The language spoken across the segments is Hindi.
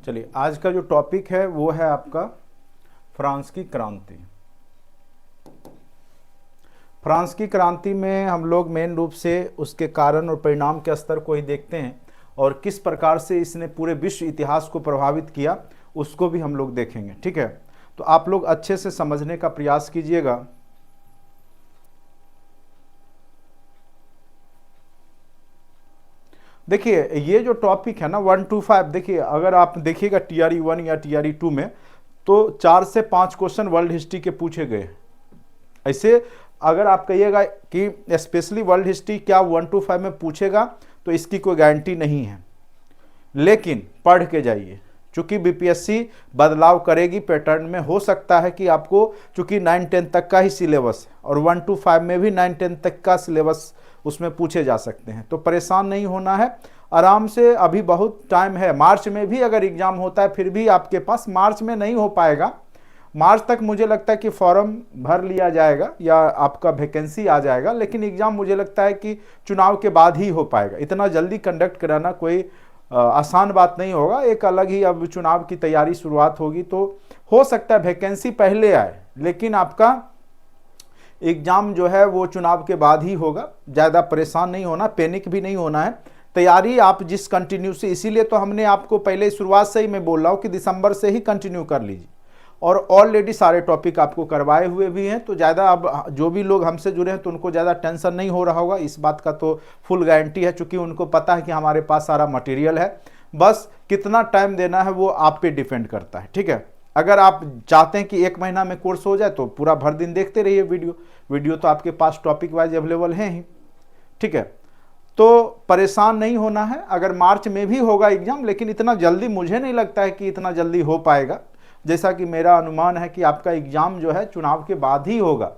चलिए, आज का जो टॉपिक है वो है आपका फ्रांस की क्रांति। फ्रांस की क्रांति में हम लोग मेन रूप से उसके कारण और परिणाम के स्तर को ही देखते हैं और किस प्रकार से इसने पूरे विश्व इतिहास को प्रभावित किया उसको भी हम लोग देखेंगे। ठीक है, तो आप लोग अच्छे से समझने का प्रयास कीजिएगा। देखिए, ये जो टॉपिक है ना 1 to 5, देखिए अगर आप देखिएगा TRE 1 या TRE 2 में तो 4 से 5 क्वेश्चन वर्ल्ड हिस्ट्री के पूछे गए। ऐसे अगर आप कहिएगा कि स्पेशली वर्ल्ड हिस्ट्री क्या 1 to 5 में पूछेगा तो इसकी कोई गारंटी नहीं है, लेकिन पढ़ के जाइए, चूंकि BPSC बदलाव करेगी पैटर्न में। हो सकता है कि आपको, चूंकि 9-10 तक का ही सिलेबस है और 1 to 5 में भी 9-10 तक का सिलेबस उसमें पूछे जा सकते हैं, तो परेशान नहीं होना है, आराम से। अभी बहुत टाइम है, मार्च में भी अगर एग्जाम होता है फिर भी आपके पास, मार्च में नहीं हो पाएगा, मार्च तक मुझे लगता है कि फॉर्म भर लिया जाएगा या आपका वैकेंसी आ जाएगा, लेकिन एग्जाम मुझे लगता है कि चुनाव के बाद ही हो पाएगा। इतना जल्दी कंडक्ट कराना कोई आसान बात नहीं होगा, एक अलग ही अब चुनाव की तैयारी शुरुआत होगी, तो हो सकता है वैकेंसी पहले आए, लेकिन आपका एग्जाम जो है वो चुनाव के बाद ही होगा। ज़्यादा परेशान नहीं होना, पैनिक भी नहीं होना है। तैयारी आप जिस कंटिन्यू से, इसीलिए तो हमने आपको पहले शुरुआत से ही मैं बोल रहा हूँ कि दिसंबर से ही कंटिन्यू कर लीजिए, और ऑलरेडी सारे टॉपिक आपको करवाए हुए भी हैं, तो ज़्यादा अब जो भी लोग हमसे जुड़े हैं तो उनको ज़्यादा टेंशन नहीं हो रहा होगा, इस बात का तो फुल गारंटी है, चूँकि उनको पता है कि हमारे पास सारा मटेरियल है। बस कितना टाइम देना है वो आप पे डिपेंड करता है। ठीक है, अगर आप चाहते हैं कि 1 महीना में कोर्स हो जाए तो पूरा भर दिन देखते रहिए वीडियो तो आपके पास टॉपिक वाइज अवेलेबल हैं ही। ठीक है, तो परेशान नहीं होना है। अगर मार्च में भी होगा एग्जाम, लेकिन इतना जल्दी मुझे नहीं लगता है कि इतना जल्दी हो पाएगा, जैसा कि मेरा अनुमान है कि आपका एग्जाम जो है चुनाव के बाद ही होगा।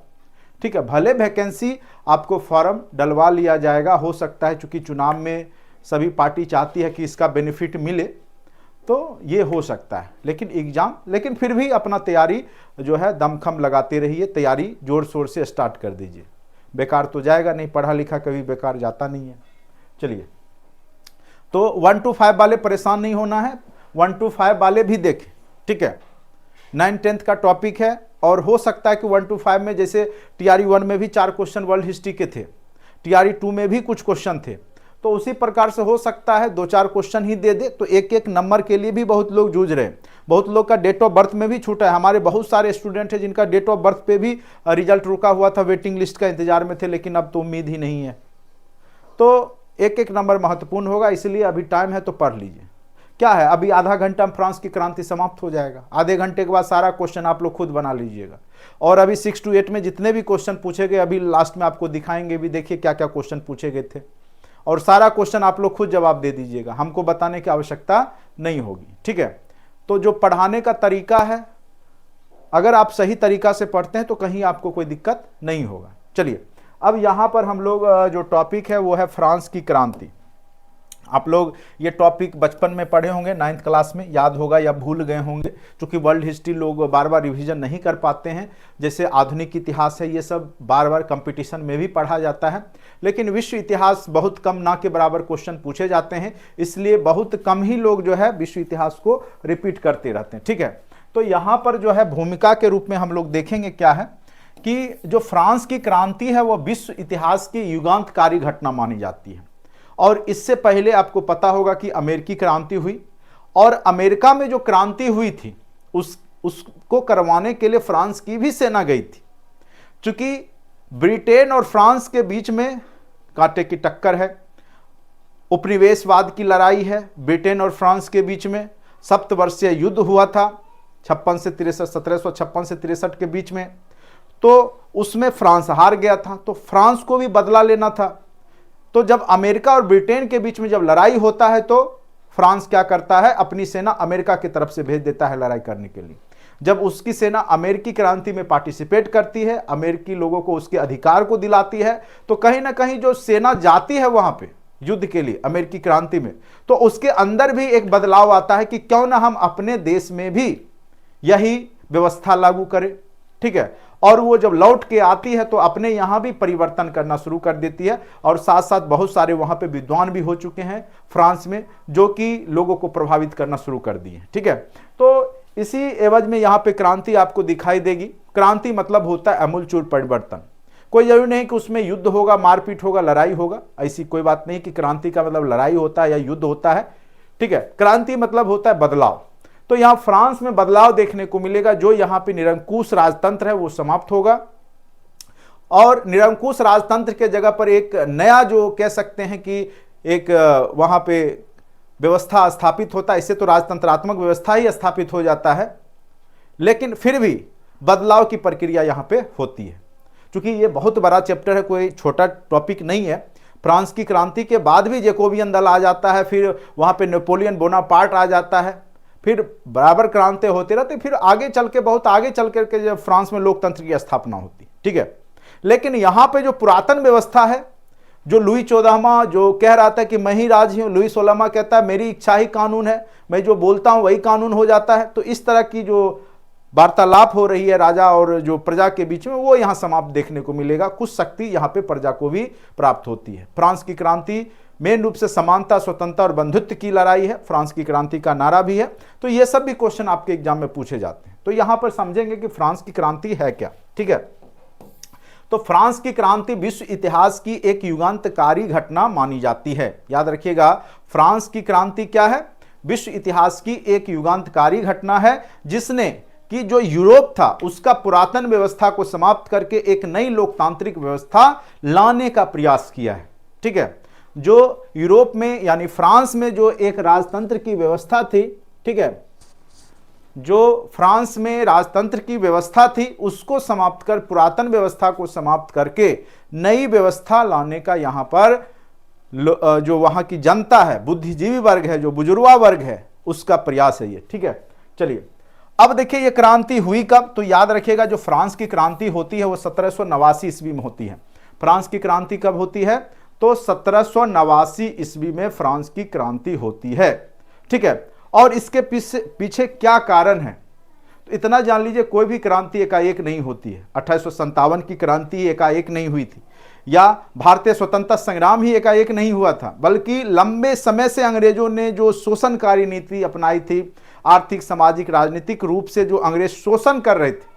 ठीक है, भले वैकेंसी आपको फॉर्म डलवा लिया जाएगा, हो सकता है, चूंकि चुनाव में सभी पार्टी चाहती है कि इसका बेनिफिट मिले, तो ये हो सकता है, लेकिन फिर भी अपना तैयारी जो है दमखम लगाते रहिए, तैयारी जोर शोर से स्टार्ट कर दीजिए, बेकार तो जाएगा नहीं, पढ़ा लिखा कभी बेकार जाता नहीं है। चलिए, तो 1 to 5 वाले परेशान नहीं होना है, 1 to 5 वाले भी देखें। ठीक है, 9-10 का टॉपिक है, और हो सकता है कि 1 to 5 में, जैसे TRE 1 में भी 4 क्वेश्चन वर्ल्ड हिस्ट्री के थे, TRE 2 में भी कुछ क्वेश्चन थे, तो उसी प्रकार से हो सकता है 2-4 क्वेश्चन ही दे दे, तो एक नंबर के लिए भी बहुत लोग जूझ रहे हैं। बहुत लोग का डेट ऑफ बर्थ में भी छूटा है। हमारे बहुत सारे स्टूडेंट हैं जिनका डेट ऑफ बर्थ पे भी रिजल्ट रुका हुआ था, वेटिंग लिस्ट का इंतजार में थे, लेकिन अब तो उम्मीद ही नहीं है। तो एक नंबर महत्वपूर्ण होगा, इसलिए अभी टाइम है तो पढ़ लीजिए। क्या है, अभी आधा घंटा में फ्रांस की क्रांति समाप्त हो जाएगा, आधे घंटे के बाद सारा क्वेश्चन आप लोग खुद बना लीजिएगा, और अभी 6 to 8 में जितने भी क्वेश्चन पूछे गए, अभी लास्ट में आपको दिखाएंगे भी, देखिए क्या क्या क्वेश्चन पूछे गए थे, और सारा क्वेश्चन आप लोग खुद जवाब दे दीजिएगा, हमको बताने की आवश्यकता नहीं होगी। ठीक है, तो जो पढ़ाने का तरीका है, अगर आप सही तरीका से पढ़ते हैं तो कहीं आपको कोई दिक्कत नहीं होगा। चलिए, अब यहाँ पर हम लोग जो टॉपिक है वो है फ्रांस की क्रांति। आप लोग ये टॉपिक बचपन में पढ़े होंगे, 9th क्लास में, याद होगा या भूल गए होंगे, क्योंकि वर्ल्ड हिस्ट्री लोग बार बार रिवीजन नहीं कर पाते हैं। जैसे आधुनिक इतिहास है, ये सब बार बार कंपटीशन में भी पढ़ा जाता है, लेकिन विश्व इतिहास बहुत कम, ना के बराबर क्वेश्चन पूछे जाते हैं, इसलिए बहुत कम ही लोग जो है विश्व इतिहास को रिपीट करते रहते हैं। ठीक है, तो यहाँ पर जो है भूमिका के रूप में हम लोग देखेंगे क्या है कि जो फ्रांस की क्रांति है वो विश्व इतिहास की युगांतकारी घटना मानी जाती है। और इससे पहले आपको पता होगा कि अमेरिकी क्रांति हुई, और अमेरिका में जो क्रांति हुई थी उसको करवाने के लिए फ्रांस की भी सेना गई थी। चूंकि ब्रिटेन और फ्रांस के बीच में कांटे की टक्कर है, उपनिवेशवाद की लड़ाई है, ब्रिटेन और फ्रांस के बीच में सप्तवर्षीय युद्ध हुआ था 56 से 63, 1756 से 63 के बीच में, तो उसमें फ्रांस हार गया था, तो फ्रांस को भी बदला लेना था। तो जब अमेरिका और ब्रिटेन के बीच में जब लड़ाई होता है तो फ्रांस क्या करता है, अपनी सेना अमेरिका की तरफ से भेज देता है लड़ाई करने के लिए। जब उसकी सेना अमेरिकी क्रांति में पार्टिसिपेट करती है, अमेरिकी लोगों को उसके अधिकार को दिलाती है, तो कहीं ना कहीं जो सेना जाती है वहां पे युद्ध के लिए अमेरिकी क्रांति में, तो उसके अंदर भी एक बदलाव आता है कि क्यों ना हम अपने देश में भी यही व्यवस्था लागू करें। ठीक है, और वो जब लौट के आती है तो अपने यहाँ भी परिवर्तन करना शुरू कर देती है, और साथ साथ बहुत सारे वहाँ पे विद्वान भी हो चुके हैं फ्रांस में, जो कि लोगों को प्रभावित करना शुरू कर दिए। ठीक है, तो इसी एवज में यहाँ पे क्रांति आपको दिखाई देगी। क्रांति मतलब होता है आमूलचूल परिवर्तन। कोई जरूरी नहीं कि उसमें युद्ध होगा, मारपीट होगा, लड़ाई होगा, ऐसी कोई बात नहीं कि क्रांति का मतलब लड़ाई होता है या युद्ध होता है। ठीक है, क्रांति मतलब होता है बदलाव। तो यहाँ फ्रांस में बदलाव देखने को मिलेगा। जो यहाँ पे निरंकुश राजतंत्र है वो समाप्त होगा, और निरंकुश राजतंत्र के जगह पर एक नया, जो कह सकते हैं कि एक वहां पे व्यवस्था स्थापित होता है। इससे तो राजतंत्रात्मक व्यवस्था ही स्थापित हो जाता है, लेकिन फिर भी बदलाव की प्रक्रिया यहाँ पे होती है। क्योंकि ये बहुत बड़ा चैप्टर है, कोई छोटा टॉपिक नहीं है। फ्रांस की क्रांति के बाद भी जैकोबियन दल आ जाता है, फिर वहाँ पे नेपोलियन बोनापार्ट आ जाता है, फिर बराबर क्रांति होते रहते, फिर आगे चल के, बहुत आगे चल करके जब फ्रांस में लोकतंत्र की स्थापना होती। ठीक है, लेकिन यहाँ पे जो पुरातन व्यवस्था है, जो लुई 14वां जो कह रहा था कि मैं ही राज हूँ, लुई 16वां कहता है मेरी इच्छा ही कानून है, मैं जो बोलता हूँ वही कानून हो जाता है। तो इस तरह की जो वार्तालाप हो रही है राजा और जो प्रजा के बीच में, वो यहाँ समाप्त देखने को मिलेगा। कुछ शक्ति यहाँ पे प्रजा को भी प्राप्त होती है। फ्रांस की क्रांति मेन रूप से समानता, स्वतंत्रता और बंधुत्व की लड़ाई है। फ्रांस की क्रांति का नारा भी है। तो ये सब भी क्वेश्चन आपके एग्जाम में पूछे जाते हैं। तो यहाँ पर समझेंगे कि फ्रांस की क्रांति है क्या। ठीक है, तो फ्रांस की क्रांति विश्व इतिहास की एक युगांतकारी घटना मानी जाती है। याद रखिएगा, फ्रांस की क्रांति क्या है? विश्व इतिहास की एक युगांतकारी घटना है, जिसने कि जो यूरोप था उसका पुरातन व्यवस्था को समाप्त करके एक नई लोकतांत्रिक व्यवस्था लाने का प्रयास किया है। ठीक है, जो यूरोप में यानी फ्रांस में जो एक राजतंत्र की व्यवस्था थी, ठीक है, जो फ्रांस में राजतंत्र की व्यवस्था थी उसको समाप्त कर, पुरातन व्यवस्था को समाप्त करके नई व्यवस्था लाने का यहाँ पर जो वहाँ की जनता है, बुद्धिजीवी वर्ग है, जो बुजुर्गा वर्ग है, उसका प्रयास है ये। ठीक है, चलिए अब देखिए ये क्रांति हुई कब? तो याद रखिएगा, जो फ्रांस की क्रांति होती है वो 1789 ईस्वी में होती है। फ्रांस की क्रांति कब होती है? तो 1789 ईस्वी में फ्रांस की क्रांति होती है। ठीक है, और इसके पीछे क्या कारण है? तो इतना जान लीजिए, कोई भी क्रांति एकाएक नहीं होती है। 1857 की क्रांति एकाएक नहीं हुई थी, या भारतीय स्वतंत्रता संग्राम ही एकाएक नहीं हुआ था, बल्कि लंबे समय से अंग्रेजों ने जो शोषणकारी नीति अपनाई थी, आर्थिक, सामाजिक, राजनीतिक रूप से जो अंग्रेज शोषण कर रहे थे,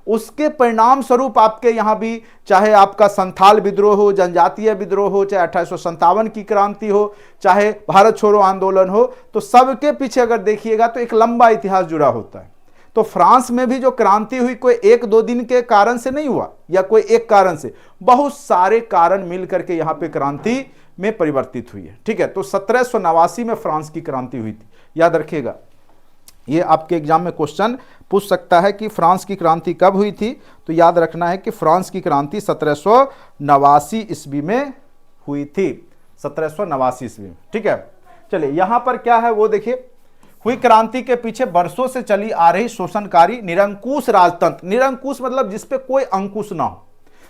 उसके परिणाम स्वरूप आपके यहाँ भी, चाहे आपका संथाल विद्रोह हो, जनजातीय विद्रोह हो, चाहे 1857 की क्रांति हो, चाहे भारत छोड़ो आंदोलन हो, तो सबके पीछे अगर देखिएगा तो एक लंबा इतिहास जुड़ा होता है। तो फ्रांस में भी जो क्रांति हुई कोई एक दो दिन के कारण से नहीं हुआ, या कोई एक कारण से, बहुत सारे कारण मिल करके यहाँ पे क्रांति में परिवर्तित हुई है। ठीक है, तो 1789 में फ्रांस की क्रांति हुई थी। याद रखिएगा, ये आपके एग्जाम में क्वेश्चन पूछ सकता है कि फ्रांस की क्रांति कब हुई थी। तो याद रखना है कि फ्रांस की क्रांति 1789 ईस्वी में हुई थी, 1789 ईस्वी में। ठीक है, चलिए यहाँ पर क्या है वो देखिए। हुई क्रांति के पीछे वर्षों से चली आ रही शोषणकारी निरंकुश राजतंत्र। निरंकुश मतलब जिसपे कोई अंकुश ना हो,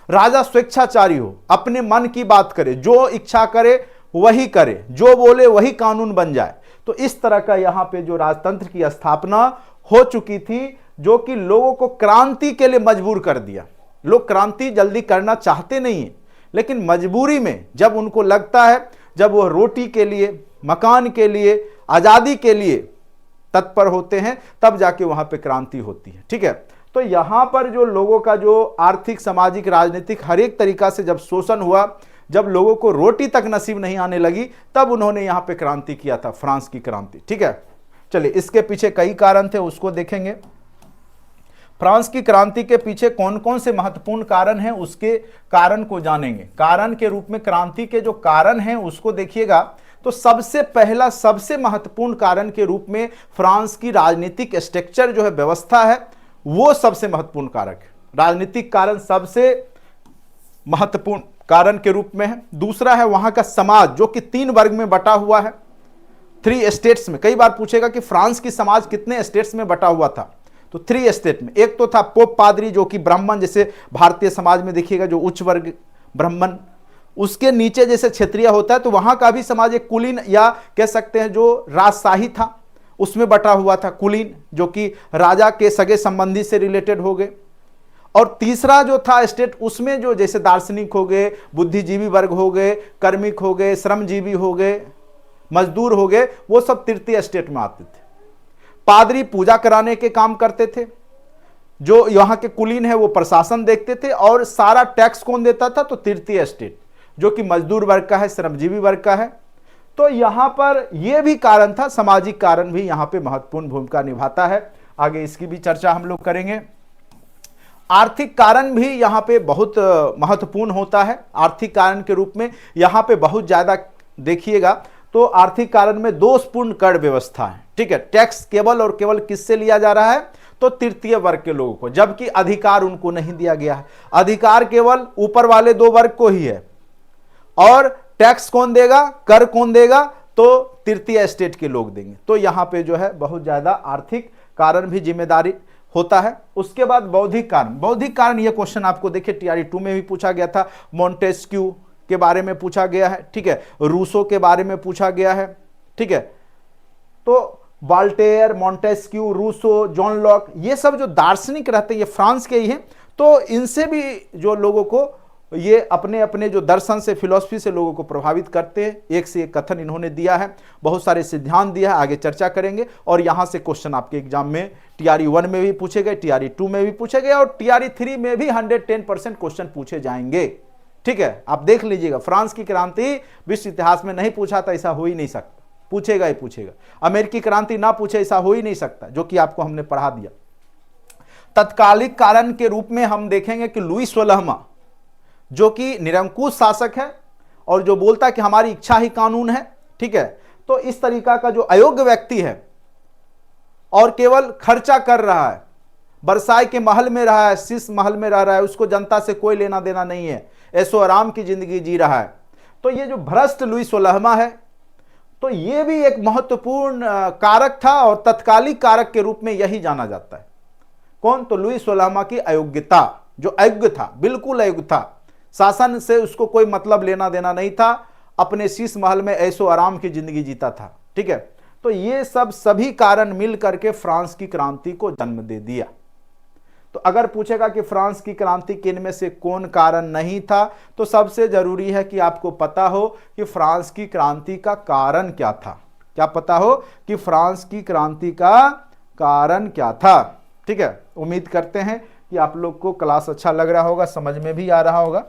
राजा स्वेच्छाचारी हो, अपने मन की बात करे, जो इच्छा करे वही करे, जो बोले वही कानून बन जाए। तो इस तरह का यहाँ पे जो राजतंत्र की स्थापना हो चुकी थी, जो कि लोगों को क्रांति के लिए मजबूर कर दिया। लोग क्रांति जल्दी करना चाहते नहीं है, लेकिन मजबूरी में जब उनको लगता है, जब वो रोटी के लिए, मकान के लिए, आज़ादी के लिए तत्पर होते हैं, तब जाके वहां पे क्रांति होती है। ठीक है, तो यहां पर जो लोगों का जो आर्थिक, सामाजिक, राजनीतिक हर एक तरीका से जब शोषण हुआ, जब लोगों को रोटी तक नसीब नहीं आने लगी, तब उन्होंने यहां पे क्रांति किया था, फ्रांस की क्रांति। ठीक है, चलिए इसके पीछे कई कारण थे, उसको देखेंगे। फ्रांस की क्रांति के पीछे कौन कौन से महत्वपूर्ण कारण हैं, उसके कारण को जानेंगे। कारण के रूप में क्रांति के जो कारण हैं उसको देखिएगा। तो सबसे पहला, सबसे महत्वपूर्ण कारण के रूप में फ्रांस की राजनीतिक स्ट्रक्चर जो है, व्यवस्था है, वो सबसे महत्वपूर्ण कारक है। राजनीतिक कारण सबसे महत्वपूर्ण कारण के रूप में है। दूसरा है वहां का समाज, जो कि 3 वर्ग में बटा हुआ है, 3 स्टेट्स में। कई बार पूछेगा कि फ्रांस की समाज कितने स्टेट्स में बटा हुआ था, तो 3 स्टेट में। एक तो था पोप पादरी, जो कि ब्राह्मण, जैसे भारतीय समाज में देखिएगा जो उच्च वर्ग ब्राह्मण, उसके नीचे जैसे क्षत्रिय होता है, तो वहां का भी समाज एक कुलीन, या कह सकते हैं जो राजशाही था, उसमें बटा हुआ था, कुलीन, जो कि राजा के सगे संबंधी से रिलेटेड हो गए। और तीसरा जो था स्टेट, उसमें जो जैसे दार्शनिक हो गए, बुद्धिजीवी वर्ग हो गए, कार्मिक हो गए, श्रमजीवी हो गए, मजदूर हो गए, वो सब तृतीय स्टेट में आते थे। पादरी पूजा कराने के काम करते थे, जो यहाँ के कुलीन है वो प्रशासन देखते थे, और सारा टैक्स कौन देता था? तो तृतीय स्टेट, जो कि मजदूर वर्ग का है, श्रमजीवी वर्ग का है। तो यहां पर यह भी कारण था, सामाजिक कारण भी यहां पे महत्वपूर्ण भूमिका निभाता है। आगे इसकी भी चर्चा हम लोग करेंगे। आर्थिक कारण भी यहां पे बहुत महत्वपूर्ण होता है। आर्थिक कारण के रूप में यहां पे बहुत ज्यादा देखिएगा तो आर्थिक कारण में दोषपूर्ण कर व्यवस्था है, ठीक है। टैक्स केवल और केवल किससे लिया जा रहा है? तो तृतीय वर्ग के लोगों को, जबकि अधिकार उनको नहीं दिया गया है। अधिकार केवल ऊपर वाले दो वर्ग को ही है, और टैक्स कौन देगा, कर कौन देगा? तो तृतीय स्टेट के लोग देंगे। तो यहां पे जो है बहुत ज्यादा आर्थिक कारण भी जिम्मेदारी होता है। उसके बाद बौद्धिक कारण। बौद्धिक कारण, ये क्वेश्चन आपको देखिए TRE 2 में भी पूछा गया था। मोंटेस्क्यू के बारे में पूछा गया है, ठीक है। रूसो के बारे में पूछा गया है, ठीक है। तो Voltaire, Montesquieu, Rousseau, John Locke, ये सब जो दार्शनिक रहते हैं ये फ्रांस के ही हैं। तो इनसे भी जो लोगों को ये अपने अपने जो दर्शन से, फिलॉसफी से लोगों को प्रभावित करते हैं। एक से एक कथन इन्होंने दिया है, बहुत सारे सिद्धांत दिया है, आगे चर्चा करेंगे। और यहां से क्वेश्चन आपके एग्जाम में TRE 1 में भी पूछे गए, TRE 2 में भी पूछे गए, और TRE 3 में भी 110% क्वेश्चन पूछे जाएंगे, ठीक है। आप देख लीजिएगा, फ्रांस की क्रांति विश्व इतिहास में नहीं पूछा था, ऐसा हो ही नहीं सकता, पूछेगा ही पूछेगा। अमेरिकी क्रांति ना पूछे, ऐसा हो ही नहीं सकता, जो कि आपको हमने पढ़ा दिया। तत्कालिक कारण के रूप में हम देखेंगे कि लुई 16वां, जो कि निरंकुश शासक है और जो बोलता है कि हमारी इच्छा ही कानून है, ठीक है। तो इस तरीका का जो अयोग्य व्यक्ति है और केवल खर्चा कर रहा है, बरसाई के महल में रहा है, शीश महल में रह रहा है, उसको जनता से कोई लेना देना नहीं है, ऐसो आराम की जिंदगी जी रहा है। तो ये जो भ्रष्ट लुई 16वां है, तो ये भी एक महत्वपूर्ण कारक था, और तत्कालिक कारक के रूप में यही जाना जाता है। कौन? तो लुई 16वां की अयोग्यता, जो अयोग्य था, बिल्कुल अयोग्य था, शासन से उसको कोई मतलब लेना देना नहीं था, अपने शीश महल में ऐसो आराम की जिंदगी जीता था, ठीक है। तो ये सब सभी कारण मिल करके फ्रांस की क्रांति को जन्म दे दिया। तो अगर पूछेगा कि फ्रांस की क्रांति किन में से कौन कारण नहीं था, तो सबसे जरूरी है कि आपको पता हो कि फ्रांस की क्रांति का कारण क्या था। क्या पता हो कि फ्रांस की क्रांति का कारण क्या था, ठीक है। उम्मीद करते हैं कि आप लोग को क्लास अच्छा लग रहा होगा, समझ में भी आ रहा होगा।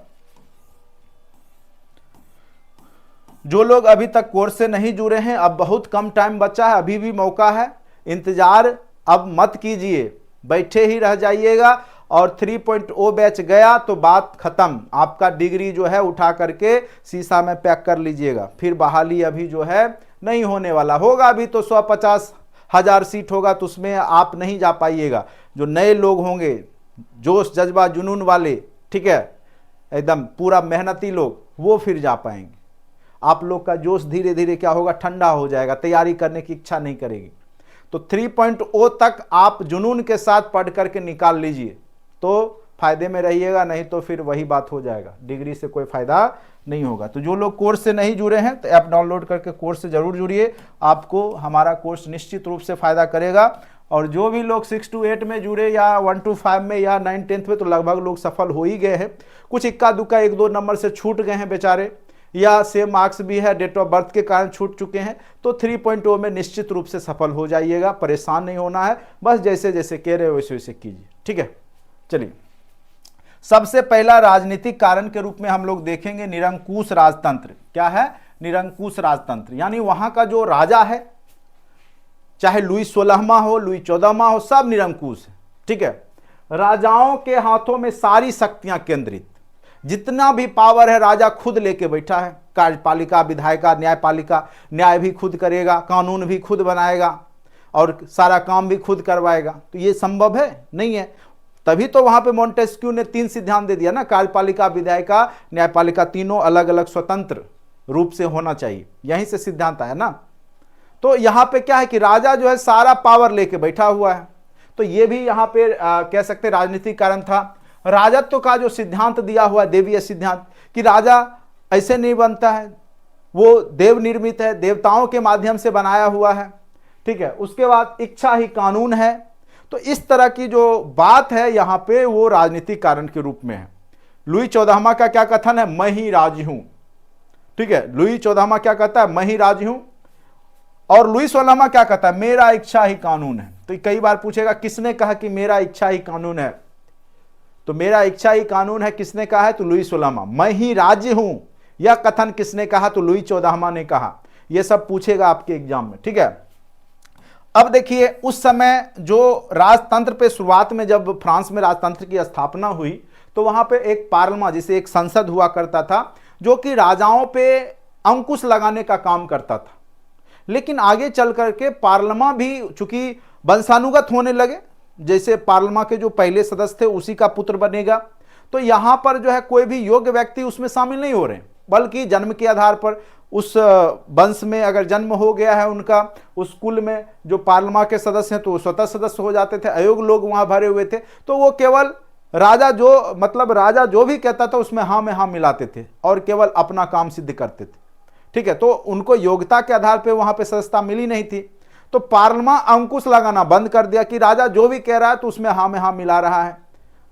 जो लोग अभी तक कोर्स से नहीं जुड़े हैं, अब बहुत कम टाइम बचा है, अभी भी मौका है, इंतजार अब मत कीजिए, बैठे ही रह जाइएगा। और 3.0 बैच गया तो बात खत्म, आपका डिग्री जो है उठा करके शीशा में पैक कर लीजिएगा। फिर बहाली अभी जो है नहीं होने वाला, होगा अभी तो 150,000 सीट होगा, तो उसमें आप नहीं जा पाइएगा। जो नए लोग होंगे, जोश जज्बा जुनून वाले, ठीक है, एकदम पूरा मेहनती लोग, वो फिर जा पाएंगे। आप लोग का जोश धीरे धीरे क्या होगा, ठंडा हो जाएगा, तैयारी करने की इच्छा नहीं करेगी। तो 3.0 तक आप जुनून के साथ पढ़ करके निकाल लीजिए, तो फायदे में रहिएगा, नहीं तो फिर वही बात हो जाएगा, डिग्री से कोई फायदा नहीं होगा। तो जो लोग कोर्स से नहीं जुड़े हैं, तो ऐप डाउनलोड करके कोर्स से जरूर जुड़िए, आपको हमारा कोर्स निश्चित रूप से फायदा करेगा। और जो भी लोग 6 to 8 में जुड़े, या 1 to 5 में, या 9 10th में, तो लगभग लोग सफल हो ही गए हैं। कुछ इक्का दुक्का 1-2 नंबर से छूट गए हैं बेचारे, या सेम मार्क्स भी है, डेट ऑफ बर्थ के कारण छूट चुके हैं। तो 3.0 में निश्चित रूप से सफल हो जाइएगा, परेशान नहीं होना है, बस जैसे जैसे कह रहे हो वैसे वैसे कीजिए, ठीक है। चलिए, सबसे पहला राजनीतिक कारण के रूप में हम लोग देखेंगे निरंकुश राजतंत्र। क्या है? निरंकुश राजतंत्र, यानी वहां का जो राजा है, चाहे लुई 16वां हो, लुई 14वां हो, सब निरंकुश है, ठीक है। राजाओं के हाथों में सारी शक्तियां केंद्रित, जितना भी पावर है राजा खुद लेके बैठा है। कार्यपालिका, विधायिका, न्यायपालिका, न्याय भी खुद करेगा, कानून भी खुद बनाएगा, और सारा काम भी खुद करवाएगा। तो ये संभव है? नहीं है। तभी तो वहां पे मोंटेस्क्यू ने 3 सिद्धांत दे दिया ना, कार्यपालिका, विधायिका, न्यायपालिका, तीनों अलग अलग स्वतंत्र रूप से होना चाहिए, यहीं से सिद्धांत आया ना। तो यहां पे क्या है कि राजा जो है सारा पावर लेके बैठा हुआ है। तो ये भी यहां पे कह सकते राजनीतिक कारण था। राजत्व का जो सिद्धांत दिया हुआ, देवीय सिद्धांत, कि राजा ऐसे नहीं बनता है, वो देव निर्मित है, देवताओं के माध्यम से बनाया हुआ है, ठीक है। उसके बाद इच्छा ही कानून है। तो इस तरह की जो बात है यहाँ पे वो राजनीतिक कारण के रूप में है। लुई 14वां का क्या कथन है, मैं ही राज हूं। ठीक है, लुई 14वां क्या कहता है, मैं ही राज हूं। और लुई 16वां क्या कहता है, मेरा इच्छा ही कानून है। तो कई बार पूछेगा किसने कहा कि मेरा इच्छा ही कानून है, तो मेरा इच्छा ही कानून है किसने कहा है, तो लुई 16वां। मैं ही राज्य हूं, यह कथन किसने कहा, तो लुई 14वां ने कहा। यह सब पूछेगा आपके एग्जाम में। ठीक है, अब देखिए उस समय जो राजतंत्र पे शुरुआत में जब फ्रांस में राजतंत्र की स्थापना हुई तो वहां पे एक पार्लियामेंट जिसे एक संसद हुआ करता था जो कि राजाओं पे अंकुश लगाने का काम करता था। लेकिन आगे चल करके पार्लियामेंट भी चूंकि वंशानुगत होने लगे, जैसे पार्लियामेंट के जो पहले सदस्य थे उसी का पुत्र बनेगा, तो यहां पर जो है कोई भी योग्य व्यक्ति उसमें शामिल नहीं हो रहे, बल्कि जन्म के आधार पर उस वंश में अगर जन्म हो गया है उनका, उस कुल में जो पार्लियामेंट के सदस्य हैं तो वो स्वतः सदस्य हो जाते थे। अयोग्य लोग वहां भरे हुए थे, तो वो केवल राजा जो भी कहता था उसमें हाँ में हाँ मिलाते थे और केवल अपना काम सिद्ध करते थे। ठीक है, तो उनको योग्यता के आधार पर वहां पर सदस्यता मिली नहीं थी, तो पार्लियामेंट अंकुश लगाना बंद कर दिया कि राजा जो भी कह रहा है तो उसमें हाँ में हाँ मिला रहा है,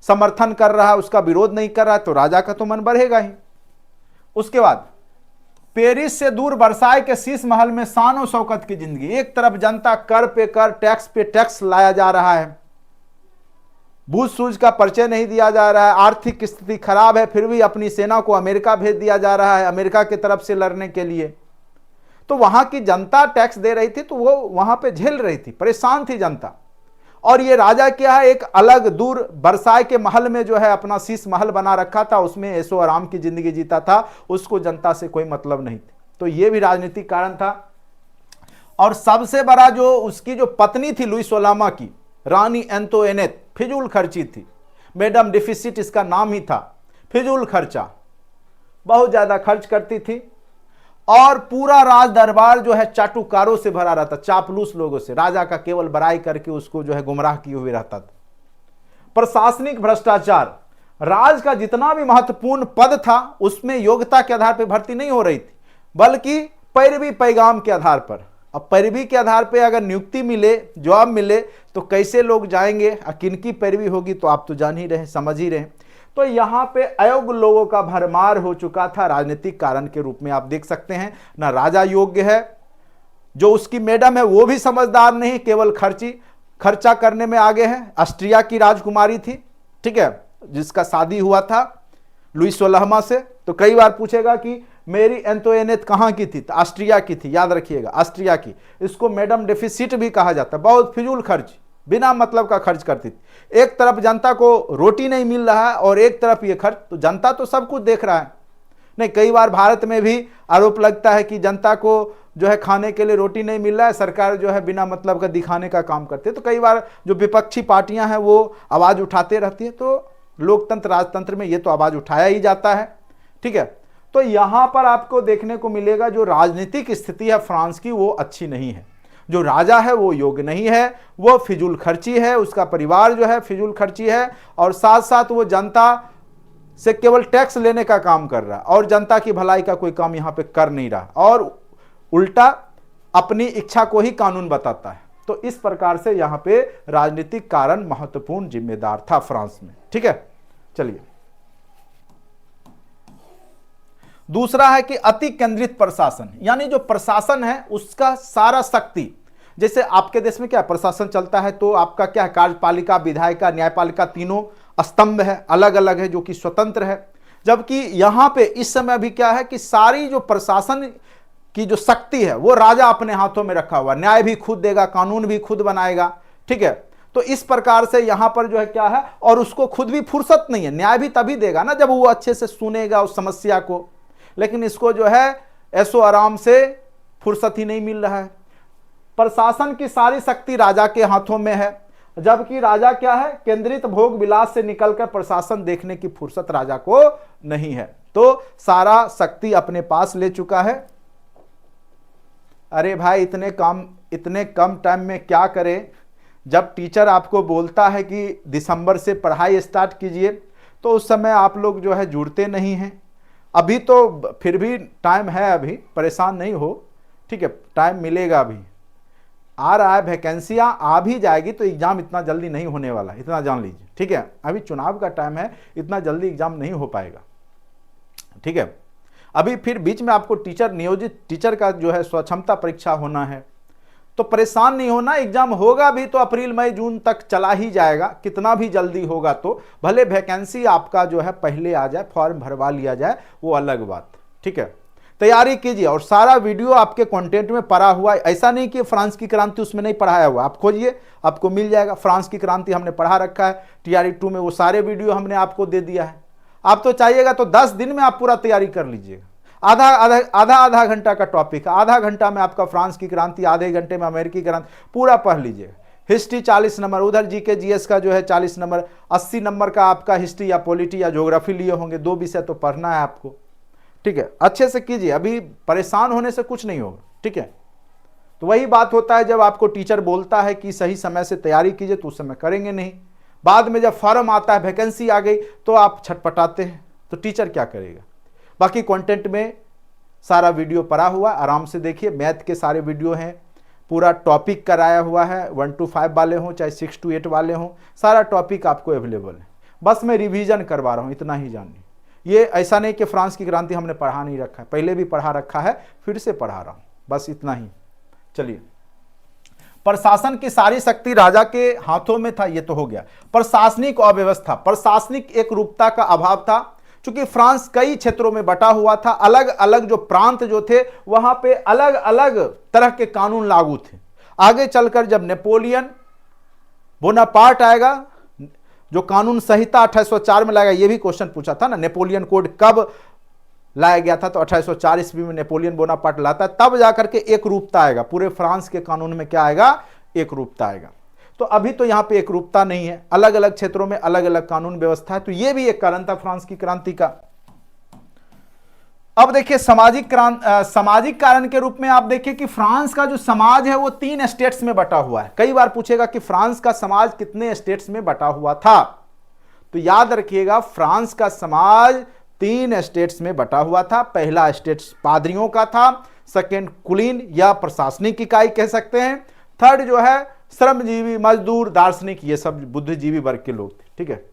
समर्थन कर रहा है, उसका विरोध नहीं कर रहा है, तो राजा का तो मन बढ़ेगा ही। उसके बाद पेरिस से दूर वर्साय के शीश महल में शान और शौकत की जिंदगी। एक तरफ जनता कर पे कर, टैक्स पे टैक्स लाया जा रहा है, बूझ सूझ का परिचय नहीं दिया जा रहा है, आर्थिक स्थिति खराब है, फिर भी अपनी सेना को अमेरिका भेज दिया जा रहा है अमेरिका की तरफ से लड़ने के लिए। तो वहां की जनता टैक्स दे रही थी तो वो वहां पे झेल रही थी, परेशान थी जनता। और ये राजा क्या है, एक अलग दूर वर्साय के महल में जो है अपना शीश महल बना रखा था, उसमें ऐशो आराम की जिंदगी जीता था, उसको जनता से कोई मतलब नहीं थी। तो ये भी राजनीतिक कारण था। और सबसे बड़ा जो उसकी जो पत्नी थी लुई 16वां की, रानी एंतोइनेट, फिजूल खर्ची थी, मैडम डिफिसिट इसका नाम ही था, फिजूल खर्चा, बहुत ज्यादा खर्च करती थी। और पूरा राज दरबार जो है चाटुकारों से भरा रहता, चापलूस लोगों से, राजा का केवल बड़ाई करके उसको जो है गुमराह किए हुए रहता था। प्रशासनिक भ्रष्टाचार, राज का जितना भी महत्वपूर्ण पद था उसमें योग्यता के आधार पर भर्ती नहीं हो रही थी, बल्कि पैरवी पैगाम के आधार पर। अब पैरवी के आधार पर अगर नियुक्ति मिले, जॉब मिले, तो कैसे लोग जाएंगे, किनकी पैरवी होगी तो आप तो जान ही रहे, समझ ही रहे। तो यहां पे अयोग्य लोगों का भरमार हो चुका था राजनीतिक कारण के रूप में। आप देख सकते हैं ना, राजा योग्य है, जो उसकी मैडम है वो भी समझदार नहीं, केवल खर्चा करने में आगे है। ऑस्ट्रिया की राजकुमारी थी, ठीक है, जिसका शादी हुआ था लुई 16वां से। तो कई बार पूछेगा कि मेरी एंतोइनेट कहाँ की थी, तो ऑस्ट्रिया की थी, याद रखिएगा ऑस्ट्रिया की। इसको मैडम डेफिसिट भी कहा जाता है, बहुत फिजूल खर्च, बिना मतलब का खर्च करती थी। एक तरफ जनता को रोटी नहीं मिल रहा है और एक तरफ ये खर्च, तो जनता तो सब कुछ देख रहा है। नहीं, कई बार भारत में भी आरोप लगता है कि जनता को जो है खाने के लिए रोटी नहीं मिल रहा है, सरकार जो है बिना मतलब का दिखाने का काम करती है। तो कई बार जो विपक्षी पार्टियां हैं वो आवाज उठाते रहती है, तो लोकतंत्र राजतंत्र में ये तो आवाज उठाया ही जाता है। ठीक है, तो यहां पर आपको देखने को मिलेगा जो राजनीतिक स्थिति है फ्रांस की वो अच्छी नहीं है। जो राजा है वो योग्य नहीं है, वो फिजूल खर्ची है, उसका परिवार जो है फिजूल खर्ची है, और साथ साथ वो जनता से केवल टैक्स लेने का काम कर रहा है और जनता की भलाई का कोई काम यहां पे कर नहीं रहा, और उल्टा अपनी इच्छा को ही कानून बताता है। तो इस प्रकार से यहां पे राजनीतिक कारण महत्वपूर्ण जिम्मेदार था फ्रांस में। ठीक है, चलिए दूसरा है कि अति केंद्रित प्रशासन, यानी जो प्रशासन है उसका सारा शक्ति, जैसे आपके देश में क्या प्रशासन चलता है तो आपका क्या है, कार्यपालिका, विधायिका, न्यायपालिका, तीनों स्तंभ है, अलग अलग है, जो कि स्वतंत्र है। जबकि यहां पे इस समय अभी क्या है कि सारी जो प्रशासन की जो शक्ति है वो राजा अपने हाथों में रखा हुआ, न्याय भी खुद देगा, कानून भी खुद बनाएगा। ठीक है, तो इस प्रकार से यहां पर जो है क्या है, और उसको खुद भी फुर्सत नहीं है, न्याय भी तभी देगा ना जब वो अच्छे से सुनेगा उस समस्या को, लेकिन इसको जो है ऐशो आराम से फुर्सत ही नहीं मिल रहा है। प्रशासन की सारी शक्ति राजा के हाथों में है, जबकि राजा क्या है, केंद्रित भोग विलास से निकलकर प्रशासन देखने की फुर्सत राजा को नहीं है, तो सारा शक्ति अपने पास ले चुका है। अरे भाई इतने कम टाइम में क्या करें। जब टीचर आपको बोलता है कि दिसंबर से पढ़ाई स्टार्ट कीजिए तो उस समय आप लोग जो है जुड़ते नहीं हैं। अभी तो फिर भी टाइम है, अभी परेशान नहीं हो, ठीक है, टाइम मिलेगा अभी। आ रहा है, वैकेंसियां आ भी जाएगी तो एग्जाम इतना जल्दी नहीं होने वाला, इतना जान लीजिए, ठीक है। अभी चुनाव का टाइम है, इतना जल्दी एग्जाम नहीं हो पाएगा, ठीक है। अभी फिर बीच में आपको टीचर, नियोजित टीचर का जो है स्वक्षमता परीक्षा होना है, तो परेशान नहीं होना, एग्जाम होगा भी तो अप्रैल मई जून तक चला ही जाएगा, कितना भी जल्दी होगा तो भले वैकेंसी आपका जो है पहले आ जाए, फॉर्म भरवा लिया जाए, वो अलग बात, ठीक है। तैयारी कीजिए और सारा वीडियो आपके कंटेंट में पड़ा हुआ है, ऐसा नहीं कि फ्रांस की क्रांति उसमें नहीं पढ़ाया हुआ, आप खोजिए आपको मिल जाएगा। फ्रांस की क्रांति हमने पढ़ा रखा है TRE 2 में, वो सारे वीडियो हमने आपको दे दिया है। आप तो चाहिएगा तो 10 दिन में आप पूरा तैयारी कर लीजिएगा। आधा घंटा का टॉपिक है, आधा घंटा में आपका फ्रांस की क्रांति, आधे घंटे में अमेरिकी क्रांति पूरा पढ़ लीजिएगा। हिस्ट्री 40 नंबर, उधर GK GS का जो है 40 नंबर, 80 नंबर का आपका हिस्ट्री या पॉलिटी या ज्योग्राफी लिए होंगे, 2 विषय तो पढ़ना है आपको, ठीक है। अच्छे से कीजिए, अभी परेशान होने से कुछ नहीं होगा, ठीक है। तो वही बात होता है, जब आपको टीचर बोलता है कि सही समय से तैयारी कीजिए तो उस समय करेंगे नहीं, बाद में जब फॉर्म आता है, वैकेंसी आ गई तो आप छटपटाते हैं, तो टीचर क्या करेगा। बाकी कंटेंट में सारा वीडियो पड़ा हुआ, आराम से देखिए। मैथ के सारे वीडियो हैं, पूरा टॉपिक कराया हुआ है, 1 to 5 वाले हों चाहे 6 to 8 वाले हों, सारा टॉपिक आपको अवेलेबल है। बस मैं रिवीजन करवा रहा हूँ, इतना ही जानिए। ये ऐसा नहीं कि फ्रांस की क्रांति हमने पढ़ा नहीं रखा है, पहले भी पढ़ा रखा है, फिर से पढ़ा रहा हूँ, बस इतना ही। चलिए, प्रशासन की सारी शक्ति राजा के हाथों में था, ये तो हो गया। प्रशासनिक अव्यवस्था, प्रशासनिक एक रूपता का अभाव था, क्योंकि फ्रांस कई क्षेत्रों में बटा हुआ था, अलग अलग जो प्रांत जो थे वहां पे अलग अलग तरह के कानून लागू थे। आगे चलकर जब नेपोलियन बोनापार्ट आएगा, जो कानून संहिता 1804 में लाएगा, ये भी क्वेश्चन पूछा था ना, नेपोलियन कोड कब लाया गया था, तो 1804 ईस्वी में नेपोलियन बोनापार्ट लाता है, तब जाकर के एक रूपता आएगा, पूरे फ्रांस के कानून में क्या आएगा, एक रूपता आएगा। तो अभी तो यहां पे एक रूपता नहीं है, अलग अलग क्षेत्रों में अलग अलग कानून व्यवस्था है, तो यह भी एक कारण था फ्रांस की क्रांति का। अब देखिए सामाजिक कारण के रूप में आप देखिए कि फ्रांस का जो समाज है वो 3 स्टेट्स में बटा हुआ है। कई बार पूछेगा कि फ्रांस का समाज कितने स्टेट्स में बटा हुआ था, तो याद रखिएगा फ्रांस का समाज 3 स्टेट्स में बटा हुआ था। पहला स्टेट पादरियों का था, सेकेंड कुलीन या प्रशासनिक इकाई कह सकते हैं, थर्ड जो है श्रमजीवी, मजदूर, दार्शनिक, ये सब बुद्धिजीवी वर्ग के लोग थे, ठीक है।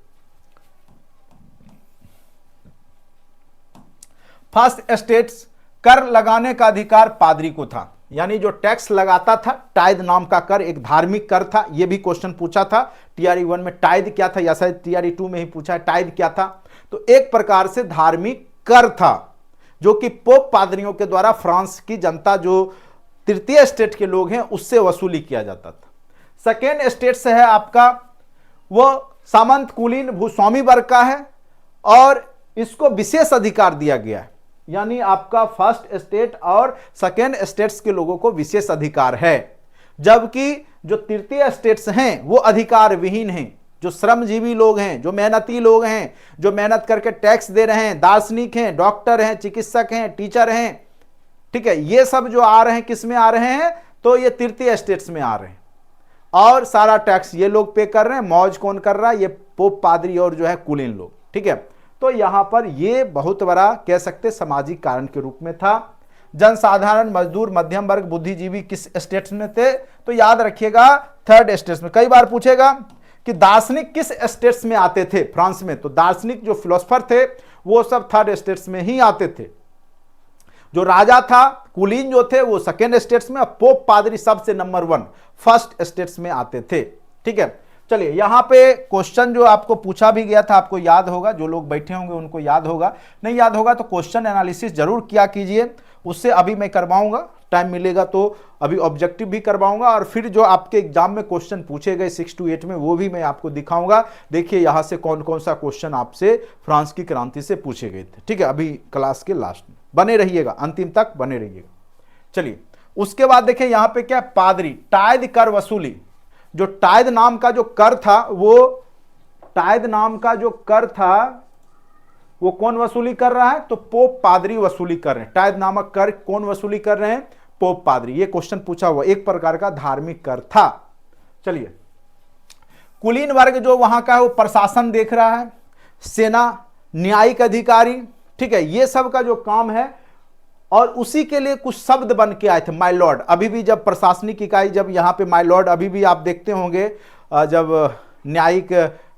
फर्स्ट स्टेट्स कर लगाने का अधिकार पादरी को था, यानी जो टैक्स लगाता था, टाइद नाम का कर, एक धार्मिक कर था। यह भी क्वेश्चन पूछा था TRE 1 में, टाइद क्या था, या शायद TRE 2 में ही पूछा है टाइद क्या था। तो एक प्रकार से धार्मिक कर था, जो कि पोप पादरियों के द्वारा फ्रांस की जनता, जो तृतीय स्टेट के लोग हैं, उससे वसूली किया जाता था। सेकेंड स्टेट से है आपका वो सामंत, कुलीन, भूस्वामी वर्ग का है, और इसको विशेष अधिकार दिया गया है, यानी आपका फर्स्ट स्टेट और सेकेंड स्टेट्स के लोगों को विशेष अधिकार है, जबकि जो तृतीय स्टेट्स हैं वो अधिकार विहीन हैं। जो श्रमजीवी लोग हैं, जो मेहनती लोग हैं, जो मेहनत करके टैक्स दे रहे हैं, दार्शनिक हैं, डॉक्टर हैं, चिकित्सक हैं, टीचर हैं, ठीक है, ये सब जो आ रहे हैं किस में आ रहे हैं, तो ये तृतीय स्टेट्स में आ रहे हैं, और सारा टैक्स ये लोग पे कर रहे हैं। मौज कौन कर रहा है, ये पोप, पादरी और जो है कुलीन लोग, ठीक है। तो यहां पर ये बहुत बड़ा कह सकते सामाजिक कारण के रूप में था। जनसाधारण, मजदूर, मध्यम वर्ग, बुद्धिजीवी किस स्टेट्स में थे, तो याद रखिएगा थर्ड स्टेट्स में। कई बार पूछेगा कि दार्शनिक किस स्टेट्स में आते थे फ्रांस में, तो दार्शनिक जो फिलोसफर थे वो सब थर्ड स्टेट्स में ही आते थे। जो राजा था, कुलीन जो थे, वो सेकेंड स्टेट्स में, पोप, पादरी सबसे नंबर 1 फर्स्ट स्टेट्स में आते थे, ठीक है। चलिए, यहां पे क्वेश्चन जो आपको पूछा भी गया था, आपको याद होगा, जो लोग बैठे होंगे उनको याद होगा, नहीं याद होगा तो क्वेश्चन एनालिसिस जरूर किया कीजिए, उससे अभी मैं करवाऊंगा, टाइम मिलेगा तो अभी ऑब्जेक्टिव भी करवाऊंगा, और फिर जो आपके एग्जाम में क्वेश्चन पूछे गए 6 to 8 में, वो भी मैं आपको दिखाऊंगा। देखिए यहां से कौन कौन सा क्वेश्चन आपसे फ्रांस की क्रांति से पूछे गए थे, ठीक है। अभी क्लास के लास्ट में बने रहिएगा, अंतिम तक बने रहिएगा। चलिए, उसके बाद देखिए यहां पे क्या, पादरी, टाइद कर वसूली। जो टाइद नाम का जो कर था, वो टाइद नाम का जो कर था वो कौन वसूली कर रहा है, तो पोप, पादरी वसूली कर रहे हैं। टाइद नामक कर कौन वसूली कर रहे हैं, पोप, पादरी। ये क्वेश्चन पूछा हुआ, एक प्रकार का धार्मिक कर था। चलिए, कुलीन वर्ग जो वहां का है वो प्रशासन देख रहा है, सेना, न्यायिक अधिकारी, ठीक है, ये सब का जो काम है और उसी के लिए कुछ शब्द बन के आए थे, माय लॉर्ड। अभी भी जब प्रशासनिक इकाई, जब यहाँ पे माय लॉर्ड, अभी भी आप देखते होंगे जब न्यायिक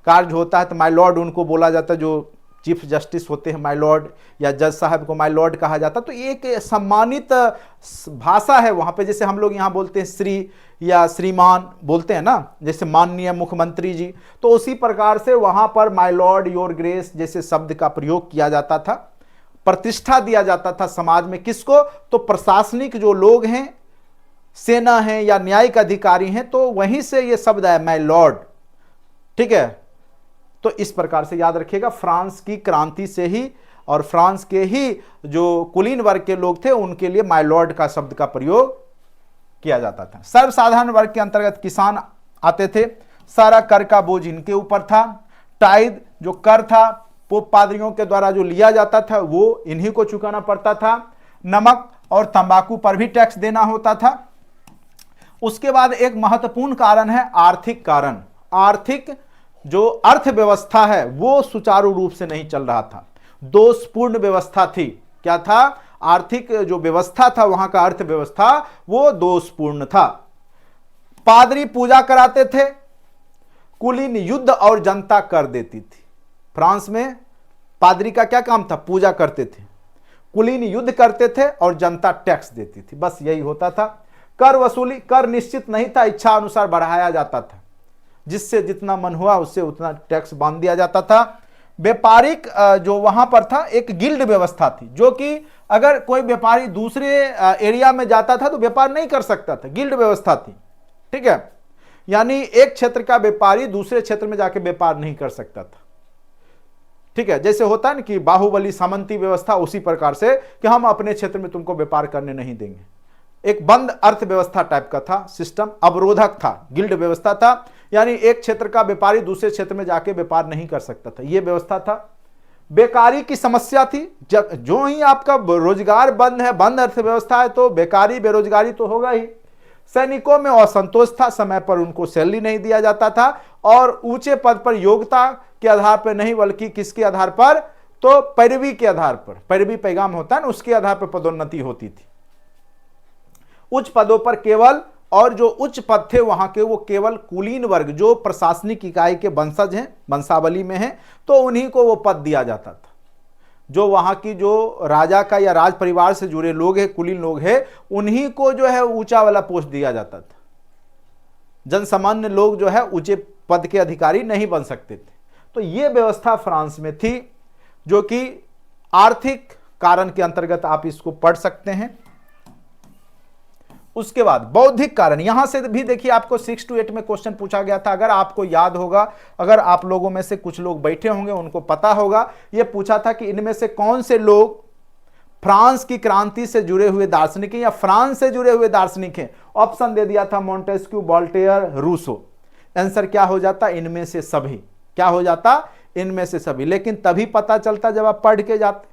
कार्य होता है तो माय लॉर्ड उनको बोला जाता है, जो चीफ जस्टिस होते हैं माय लॉर्ड, या जज साहब को माय लॉर्ड कहा जाता। तो एक सम्मानित भाषा है वहाँ पे, जैसे हम लोग यहाँ बोलते हैं श्री या श्रीमान बोलते हैं ना, जैसे माननीय मुख्यमंत्री जी, तो उसी प्रकार से वहाँ पर माय लॉर्ड, योर ग्रेस जैसे शब्द का प्रयोग किया जाता था। प्रतिष्ठा दिया जाता था समाज में, किसको? तो प्रशासनिक जो लोग हैं, सेना है या न्यायिक अधिकारी हैं, तो वहीं से ये शब्द है माय लॉर्ड। ठीक है, तो इस प्रकार से याद रखिएगा, फ्रांस की क्रांति से ही और फ्रांस के ही जो कुलीन वर्ग के लोग थे उनके लिए माय लॉर्ड का शब्द का प्रयोग किया जाता था। सर्वसाधारण वर्ग के अंतर्गत किसान आते थे, सारा कर का बोझ इनके ऊपर था। टाइद जो कर था पोप पादरियों के द्वारा जो लिया जाता था वो इन्हीं को चुकाना पड़ता था। नमक और तंबाकू पर भी टैक्स देना होता था। उसके बाद एक महत्वपूर्ण कारण है आर्थिक कारण। आर्थिक जो अर्थव्यवस्था है वो सुचारू रूप से नहीं चल रहा था, दोषपूर्ण व्यवस्था थी। क्या था? आर्थिक जो व्यवस्था था वहां का अर्थव्यवस्था वो दोषपूर्ण था। पादरी पूजा कराते थे, कुलीन युद्ध और जनता कर देती थी। फ्रांस में पादरी का क्या काम था? पूजा करते थे, कुलीन युद्ध करते थे और जनता टैक्स देती थी, बस यही होता था। कर वसूली, कर निश्चित नहीं था, इच्छा अनुसार बढ़ाया जाता था, जिससे जितना मन हुआ उससे उतना टैक्स बांध दिया जाता था। व्यापारिक जो वहां पर था एक गिल्ड व्यवस्था थी, जो कि अगर कोई व्यापारी दूसरे एरिया में जाता था तो व्यापार नहीं कर सकता था, गिल्ड व्यवस्था थी। ठीक है, यानी एक क्षेत्र का व्यापारी दूसरे क्षेत्र में जाके व्यापार नहीं कर सकता था। ठीक है, जैसे होता है ना कि बाहुबली सामंती व्यवस्था, उसी प्रकार से कि हम अपने क्षेत्र में तुमको व्यापार करने नहीं देंगे। एक बंद अर्थव्यवस्था टाइप का था सिस्टम, अवरोधक था, गिल्ड व्यवस्था था, यानी एक क्षेत्र का व्यापारी दूसरे क्षेत्र में जाके व्यापार नहीं कर सकता था, यह व्यवस्था था। बेकारी की समस्या थी, जो ही आपका रोजगार बंद है, बंद अर्थव्यवस्था है, तो बेकारी बेरोजगारी तो होगा ही। सैनिकों में असंतोष था, समय पर उनको सैलरी नहीं दिया जाता था, और ऊंचे पद पर योग्यता के आधार पर नहीं बल्कि किसके आधार पर? तो पैरवी के आधार पर, पैरवी पैगाम होता है ना, उसके आधार पर पदोन्नति होती थी। उच्च पदों पर केवल, और जो उच्च पद थे वहां के वो केवल कुलीन वर्ग जो प्रशासनिक इकाई के वंशज हैं, वंशावली में हैं, तो उन्हीं को वो पद दिया जाता था। जो वहां की जो राजा का या राज परिवार से जुड़े लोग हैं, कुलीन लोग हैं, उन्हीं को जो है ऊंचा वाला पोस्ट दिया जाता था। जनसामान्य लोग जो है ऊंचे पद के अधिकारी नहीं बन सकते थे। तो ये व्यवस्था फ्रांस में थी, जो कि आर्थिक कारण के अंतर्गत आप इसको पढ़ सकते हैं। उसके बाद बौद्धिक कारण, यहां से भी देखिए आपको 6 to 8 में क्वेश्चन पूछा गया था। अगर आपको याद होगा, अगर आप लोगों में से कुछ लोग बैठे होंगे उनको पता होगा, यह पूछा था कि इनमें से कौन से लोग फ्रांस की क्रांति से जुड़े हुए दार्शनिक हैं या फ्रांस से जुड़े हुए दार्शनिक हैं। ऑप्शन दे दिया था मोंटेस्क्यू, वोल्टेयर, रूसो। आंसर क्या हो जाता? इनमें से सभी। क्या हो जाता? इनमें से सभी। लेकिन तभी पता चलता जब आप पढ़ के जाते,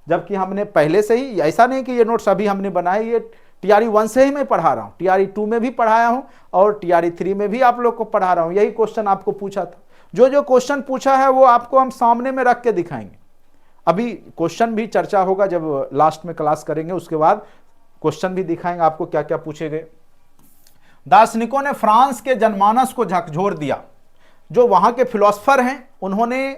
जबकि हमने पहले से ही, ऐसा नहीं कि ये नोट्स अभी हमने बनाए, ये TRE 1 से ही मैं पढ़ा रहा हूँ, TRE 2 में भी पढ़ाया हूँ और TRE 3 में भी आप लोग को पढ़ा रहा हूँ। यही क्वेश्चन आपको पूछा था। जो क्वेश्चन पूछा है वो आपको हम सामने में रख के दिखाएंगे। अभी क्वेश्चन भी चर्चा होगा जब लास्ट में क्लास करेंगे, उसके बाद क्वेश्चन भी दिखाएंगे आपको क्या क्या पूछे गए। दार्शनिकों ने फ्रांस के जनमानस को झकझोर दिया। जो वहां के फिलोसफर हैं उन्होंने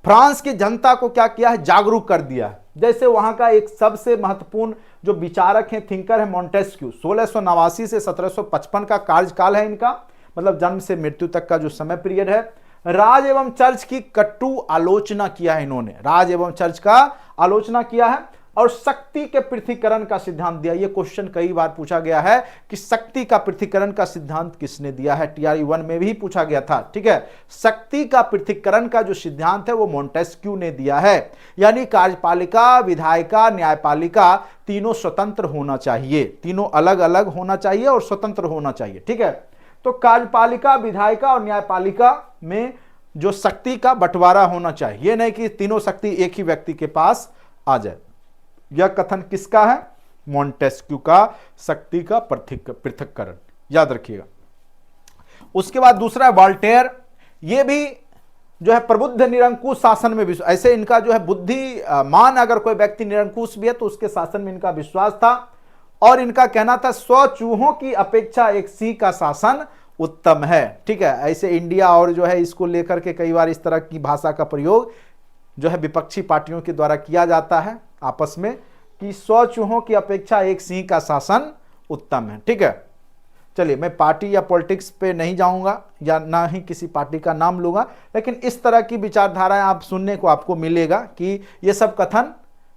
फ्रांस की जनता को क्या किया है? जागरूक कर दिया है। जैसे वहां का एक सबसे महत्वपूर्ण जो विचारक है, थिंकर है, मोंटेस्क्यू। 1689 से 1755 का कार्यकाल है इनका, मतलब जन्म से मृत्यु तक का जो समय पीरियड है। राज एवं चर्च की कटु आलोचना किया है इन्होंने, राज एवं चर्च का आलोचना किया है, और शक्ति के पृथ्वीकरण का सिद्धांत दिया। यह क्वेश्चन कई बार पूछा गया है कि शक्ति का पृथ्वीकरण का सिद्धांत किसने दिया है? TRE 1 में भी पूछा गया था। ठीक है, शक्ति का पृथ्वीकरण का जो सिद्धांत है वो मोंटेस्क्यू ने दिया है। यानी कार्यपालिका, विधायिका, न्यायपालिका तीनों स्वतंत्र होना चाहिए, तीनों अलग अलग होना चाहिए और स्वतंत्र होना चाहिए। ठीक है, तो कार्यपालिका, विधायिका और न्यायपालिका में जो शक्ति का बंटवारा होना चाहिए, नहीं कि तीनों शक्ति एक ही व्यक्ति के पास आ जाए। यह कथन किसका है? मोंटेस्क्यू का, शक्ति का पृथक्करण, याद रखिएगा। उसके बाद दूसरा वोल्टेयर, यह भी जो है प्रबुद्ध निरंकुश शासन में विश्वास, ऐसे इनका जो है बुद्धिमान अगर कोई व्यक्ति निरंकुश भी है तो उसके शासन में इनका विश्वास था। और इनका कहना था 100 चूहों की अपेक्षा एक सिंह का शासन उत्तम है। ठीक है, ऐसे इंडिया और जो है इसको लेकर के कई बार इस तरह की भाषा का प्रयोग जो है विपक्षी पार्टियों के द्वारा किया जाता है आपस में कि 100 चूहों की अपेक्षा एक सिंह का शासन उत्तम है। ठीक है, चलिए मैं पार्टी या पॉलिटिक्स पे नहीं जाऊंगा या ना ही किसी पार्टी का नाम लूंगा, लेकिन इस तरह की विचारधाराएं आप सुनने को आपको मिलेगा कि ये सब कथन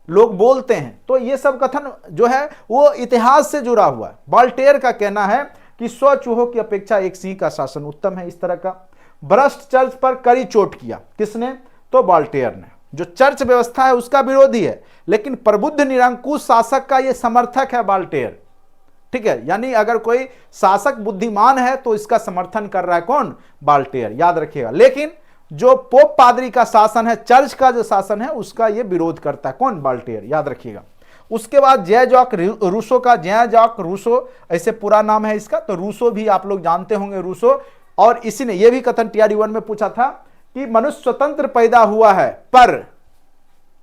लोग बोलते हैं। तो ये सब कथन जो है वो इतिहास से जुड़ा हुआ है। वॉल्टेयर का कहना है कि 100 चूहों की अपेक्षा एक सिंह का शासन उत्तम है। इस तरह का भ्रष्ट चर्च पर कड़ी चोट किया किसने? तो वॉल्टेयर ने, जो चर्च व्यवस्था है उसका विरोधी है, लेकिन प्रबुद्ध निरंकुश शासक का ये समर्थक है वॉल्टेयर। ठीक है, यानी अगर कोई शासक बुद्धिमान है तो इसका समर्थन कर रहा है कौन? वॉल्टेयर, याद रखिएगा। लेकिन जो पोप पादरी का शासन है, चर्च का जो शासन है, उसका ये विरोध करता है कौन? वॉल्टेयर, याद रखिएगा। उसके बाद जय जॉक रूसो का, जय जॉक रूसो ऐसे पूरा नाम है इसका, तो रूसो भी आप लोग जानते होंगे रूसो। और इसी ने यह भी कथन टीआरई 1 में पूछा था कि मनुष्य स्वतंत्र पैदा हुआ है पर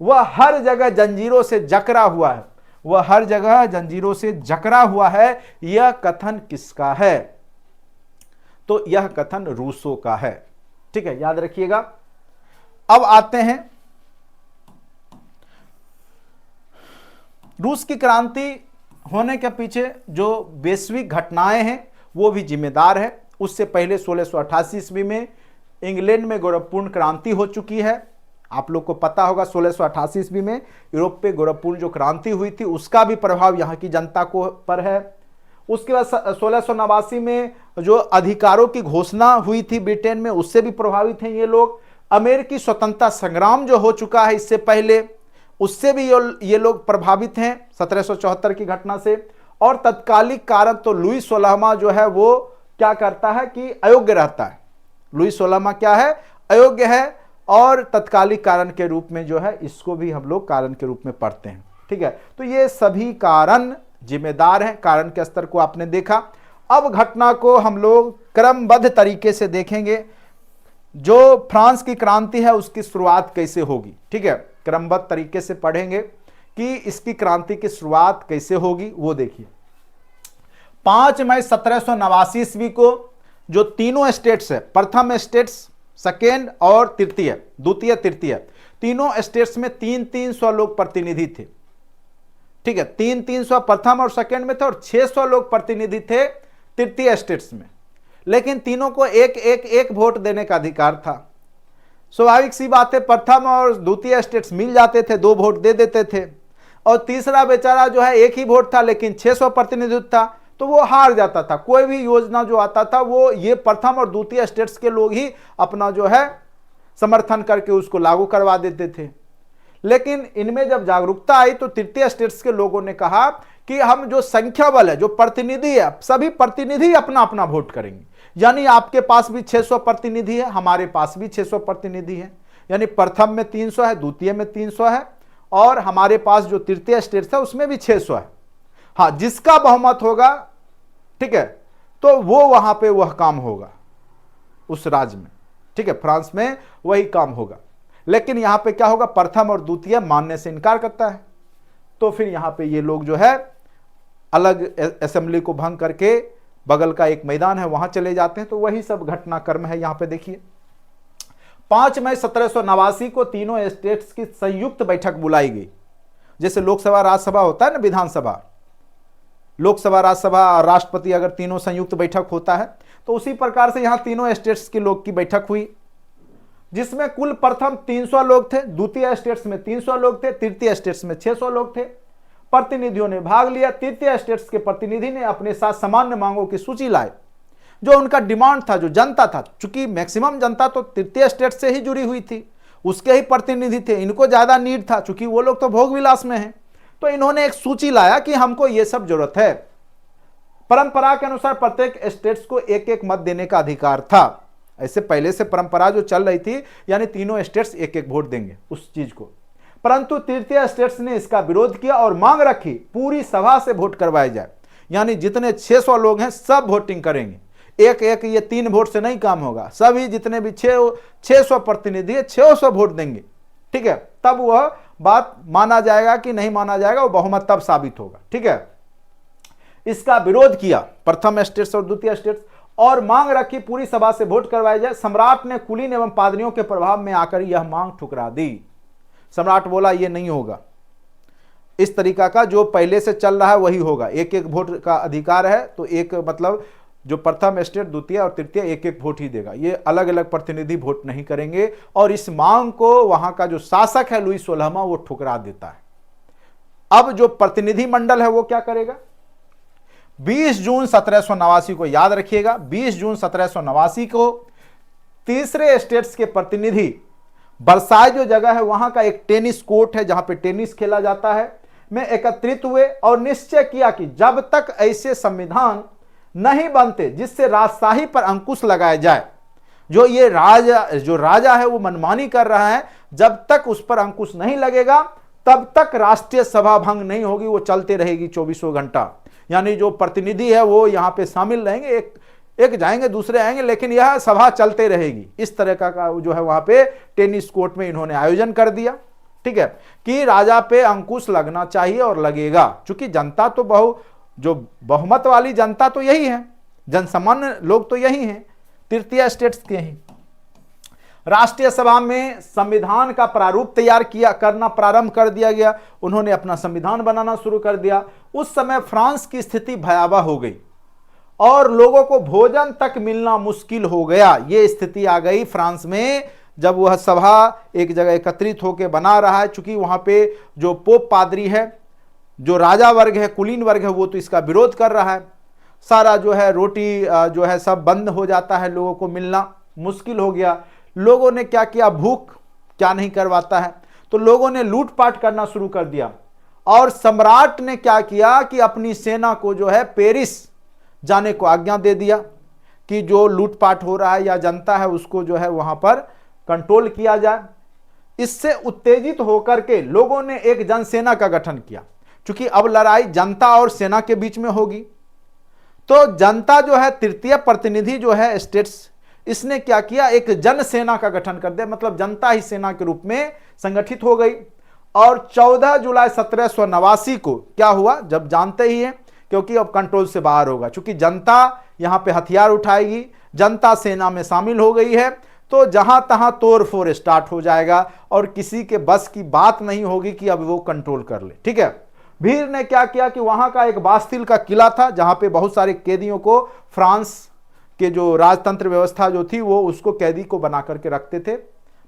वह हर जगह जंजीरों से जकड़ा हुआ है, वह हर जगह जंजीरों से जकड़ा हुआ है। यह कथन किसका है? तो यह कथन रूसो का है। ठीक है, याद रखिएगा। अब आते हैं रूस की क्रांति होने के पीछे जो वैश्विक घटनाएं हैं वो भी जिम्मेदार है। उससे पहले 1688 ईस्वी में इंग्लैंड में गौरवपूर्ण क्रांति हो चुकी है। आप लोग को पता होगा 1688 ईस्वी में यूरोप पे गौरवपूर्ण जो क्रांति हुई थी उसका भी प्रभाव यहाँ की जनता को पर है। उसके बाद 1689 में जो अधिकारों की घोषणा हुई थी ब्रिटेन में, उससे भी प्रभावित हैं ये लोग। अमेरिकी स्वतंत्रता संग्राम जो हो चुका है इससे पहले, उससे भी ये लोग प्रभावित हैं 1774 की घटना से। और तत्कालिक कारण तो लुई 16वां जो है वो क्या करता है कि अयोग्य रहता है। लुई 16वां क्या है? अयोग्य है। और तत्कालिक कारण के रूप में जो है इसको भी हम लोग कारण के रूप में पढ़ते हैं। ठीक है, तो ये सभी कारण जिम्मेदार हैं। कारण के स्तर को आपने देखा। अब घटना को हम लोग क्रमबद्ध तरीके से देखेंगे। जो फ्रांस की क्रांति है उसकी शुरुआत कैसे होगी, ठीक है, क्रमबद्ध तरीके से पढ़ेंगे कि इसकी क्रांति की शुरुआत कैसे होगी वो देखिए। 5 मई 1789 ईस्वी को जो तीनों स्टेट्स है, प्रथम स्टेट्स, सेकेंड और तृतीय, द्वितीय तृतीय, तीनों स्टेट्स में 300 लोग प्रतिनिधि थे। ठीक है, 300 प्रथम और सेकेंड में थे और 600 लोग प्रतिनिधि थे तृतीय स्टेट्स में। लेकिन तीनों को एक वोट देने का अधिकार था। स्वाभाविक सी बात है, प्रथम और द्वितीय स्टेट्स मिल जाते थे, 2 वोट दे देते थे। और तीसरा बेचारा जो है एक ही वोट था लेकिन 600 प्रतिनिधित्व था तो वो हार जाता था। कोई भी योजना जो आता था वो ये प्रथम और द्वितीय स्टेट्स के लोग ही अपना जो है समर्थन करके उसको लागू करवा देते थे। लेकिन इनमें जब जागरूकता आई तो तृतीय स्टेट्स के लोगों ने कहा कि हम जो संख्या बल है, जो प्रतिनिधि है, सभी प्रतिनिधि अपना अपना वोट करेंगे। यानी आपके पास भी 600 प्रतिनिधि है, हमारे पास भी 600 प्रतिनिधि है। यानी प्रथम में 300 है, द्वितीय में 300 है और हमारे पास जो तृतीय स्टेट्स है उसमें भी 600 है। हाँ, जिसका बहुमत होगा, ठीक है, तो वो वहां पे वह काम होगा उस राज्य में। ठीक है, फ्रांस में वही काम होगा। लेकिन यहां पे क्या होगा? प्रथम और द्वितीय मानने से इनकार करता है। तो फिर यहां पे ये लोग जो है अलग असेंबली को भंग करके बगल का एक मैदान है वहां चले जाते हैं। तो वही सब घटनाक्रम है। यहां पे देखिए 5 मई 1789 को तीनों स्टेट्स की संयुक्त बैठक बुलाई गई। जैसे लोकसभा राज्यसभा होता है ना, विधानसभा, लोकसभा राज्यसभा राष्ट्रपति, अगर तीनों संयुक्त बैठक होता है तो उसी प्रकार से यहां तीनों स्टेट्स के लोग की बैठक हुई, जिसमें कुल प्रथम 300 लोग थे, द्वितीय स्टेट्स में 300 लोग थे, तृतीय स्टेट्स में 600 लोग थे। प्रतिनिधियों ने भाग लिया। तृतीय स्टेट्स के प्रतिनिधि ने अपने साथ सामान्य मांगों की सूची लाए, जो उनका डिमांड था, जो जनता था। चूंकि मैक्सिमम जनता तो तृतीय स्टेट से ही जुड़ी हुई थी, उसके ही प्रतिनिधि थे, इनको ज्यादा नीड था, चूंकि वो लोग तो भोग विलास में हैं। तो इन्होंने एक सूची लाया कि हमको ये सब जरूरत है। परंपरा के अनुसार प्रत्येक स्टेट्स को एक मत देने का अधिकार था। ऐसे पहले से परंपरा जो चल रही थी, यानी तीनों स्टेट्स एक वोट देंगे उस चीज को। परंतु तृतीय स्टेट्स ने इसका विरोध किया और मांग रखी पूरी सभा से वोट करवाया जाए, यानी जितने 600 लोग हैं सब वोटिंग करेंगे, एक एक ये 3 वोट से नहीं काम होगा, सभी जितने भी 600 प्रतिनिधि है 600 वोट देंगे, ठीक है, तब वह बात माना जाएगा कि नहीं माना जाएगा, वो बहुमत तब साबित होगा, ठीक है। इसका विरोध किया प्रथम स्टेट्स और द्वितीय स्टेट्स और मांग रखी पूरी सभा से वोट करवाई जाए। सम्राट ने कुलीन एवं पादरियों के प्रभाव में आकर यह मांग ठुकरा दी। सम्राट बोला ये नहीं होगा, इस तरीका का जो पहले से चल रहा है वही होगा, एक एक वोट का अधिकार है, तो एक मतलब जो प्रथम स्टेट द्वितीय और तृतीय एक एक वोट ही देगा, ये अलग अलग प्रतिनिधि वोट नहीं करेंगे। और इस मांग को वहां का जो शासक है लुई 16वां वो ठुकरा देता है। अब जो प्रतिनिधि मंडल है वो क्या करेगा, 20 जून 1789 को याद रखिएगा, 20 जून 1789 को तीसरे स्टेट्स के प्रतिनिधि बरसाई जो जगह है वहां का एक टेनिस कोर्ट है जहां पे टेनिस खेला जाता है, में एकत्रित हुए और निश्चय किया कि जब तक ऐसे संविधान नहीं बनते जिससे राजशाही पर अंकुश लगाया जाए, जो ये राजा है वो मनमानी कर रहा है, जब तक उस पर अंकुश नहीं लगेगा तब तक राष्ट्रीय सभा भंग नहीं होगी, वो चलते रहेगी 24 घंटा। यानी जो प्रतिनिधि है वो यहाँ पे शामिल रहेंगे, एक जाएंगे दूसरे आएंगे, लेकिन यह सभा चलते रहेगी। इस तरह का जो है वहां पे टेनिस कोर्ट में इन्होंने आयोजन कर दिया, ठीक है, कि राजा पे अंकुश लगना चाहिए और लगेगा, क्योंकि जनता तो जो बहुमत वाली जनता तो यही है, जनसामान्य लोग तो यही हैं, तृतीय स्टेट्स के ही। राष्ट्रीय सभा में संविधान का प्रारूप तैयार करना प्रारंभ कर दिया गया, उन्होंने अपना संविधान बनाना शुरू कर दिया। उस समय फ्रांस की स्थिति भयावह हो गई और लोगों को भोजन तक मिलना मुश्किल हो गया। ये स्थिति आ गई फ्रांस में जब वह सभा एक जगह एकत्रित होकर बना रहा है, चूंकि वहां पे जो पोप पादरी है, जो राजा वर्ग है, कुलीन वर्ग है, वो तो इसका विरोध कर रहा है। सारा जो है रोटी जो है सब बंद हो जाता है, लोगों को मिलना मुश्किल हो गया। लोगों ने क्या किया, भूख क्या नहीं करवाता है, तो लोगों ने लूटपाट करना शुरू कर दिया। और सम्राट ने क्या किया कि अपनी सेना को जो है पेरिस जाने को आज्ञा दे दिया कि जो लूटपाट हो रहा है या जनता है उसको जो है वहां पर कंट्रोल किया जाए। इससे उत्तेजित होकर के लोगों ने एक जनसेना का गठन किया, क्योंकि अब लड़ाई जनता और सेना के बीच में होगी। तो जनता जो है, तृतीय प्रतिनिधि जो है स्टेट्स, इसने क्या किया, एक जन सेना का गठन कर दिया, मतलब जनता ही सेना के रूप में संगठित हो गई। और 14 जुलाई 1789 को क्या हुआ, जब जानते ही हैं, क्योंकि अब कंट्रोल से बाहर होगा, क्योंकि जनता यहां पे हथियार उठाएगी, जनता सेना में शामिल हो गई है, तो जहां तहां तोड़ फोड़ स्टार्ट हो जाएगा और किसी के बस की बात नहीं होगी कि अब वो कंट्रोल कर ले, ठीक है। भीड़ ने क्या किया कि वहां का एक बास्तिल का किला था जहां पे बहुत सारे कैदियों को फ्रांस के जो राजतंत्र व्यवस्था जो थी वो उसको कैदी को बना करके रखते थे।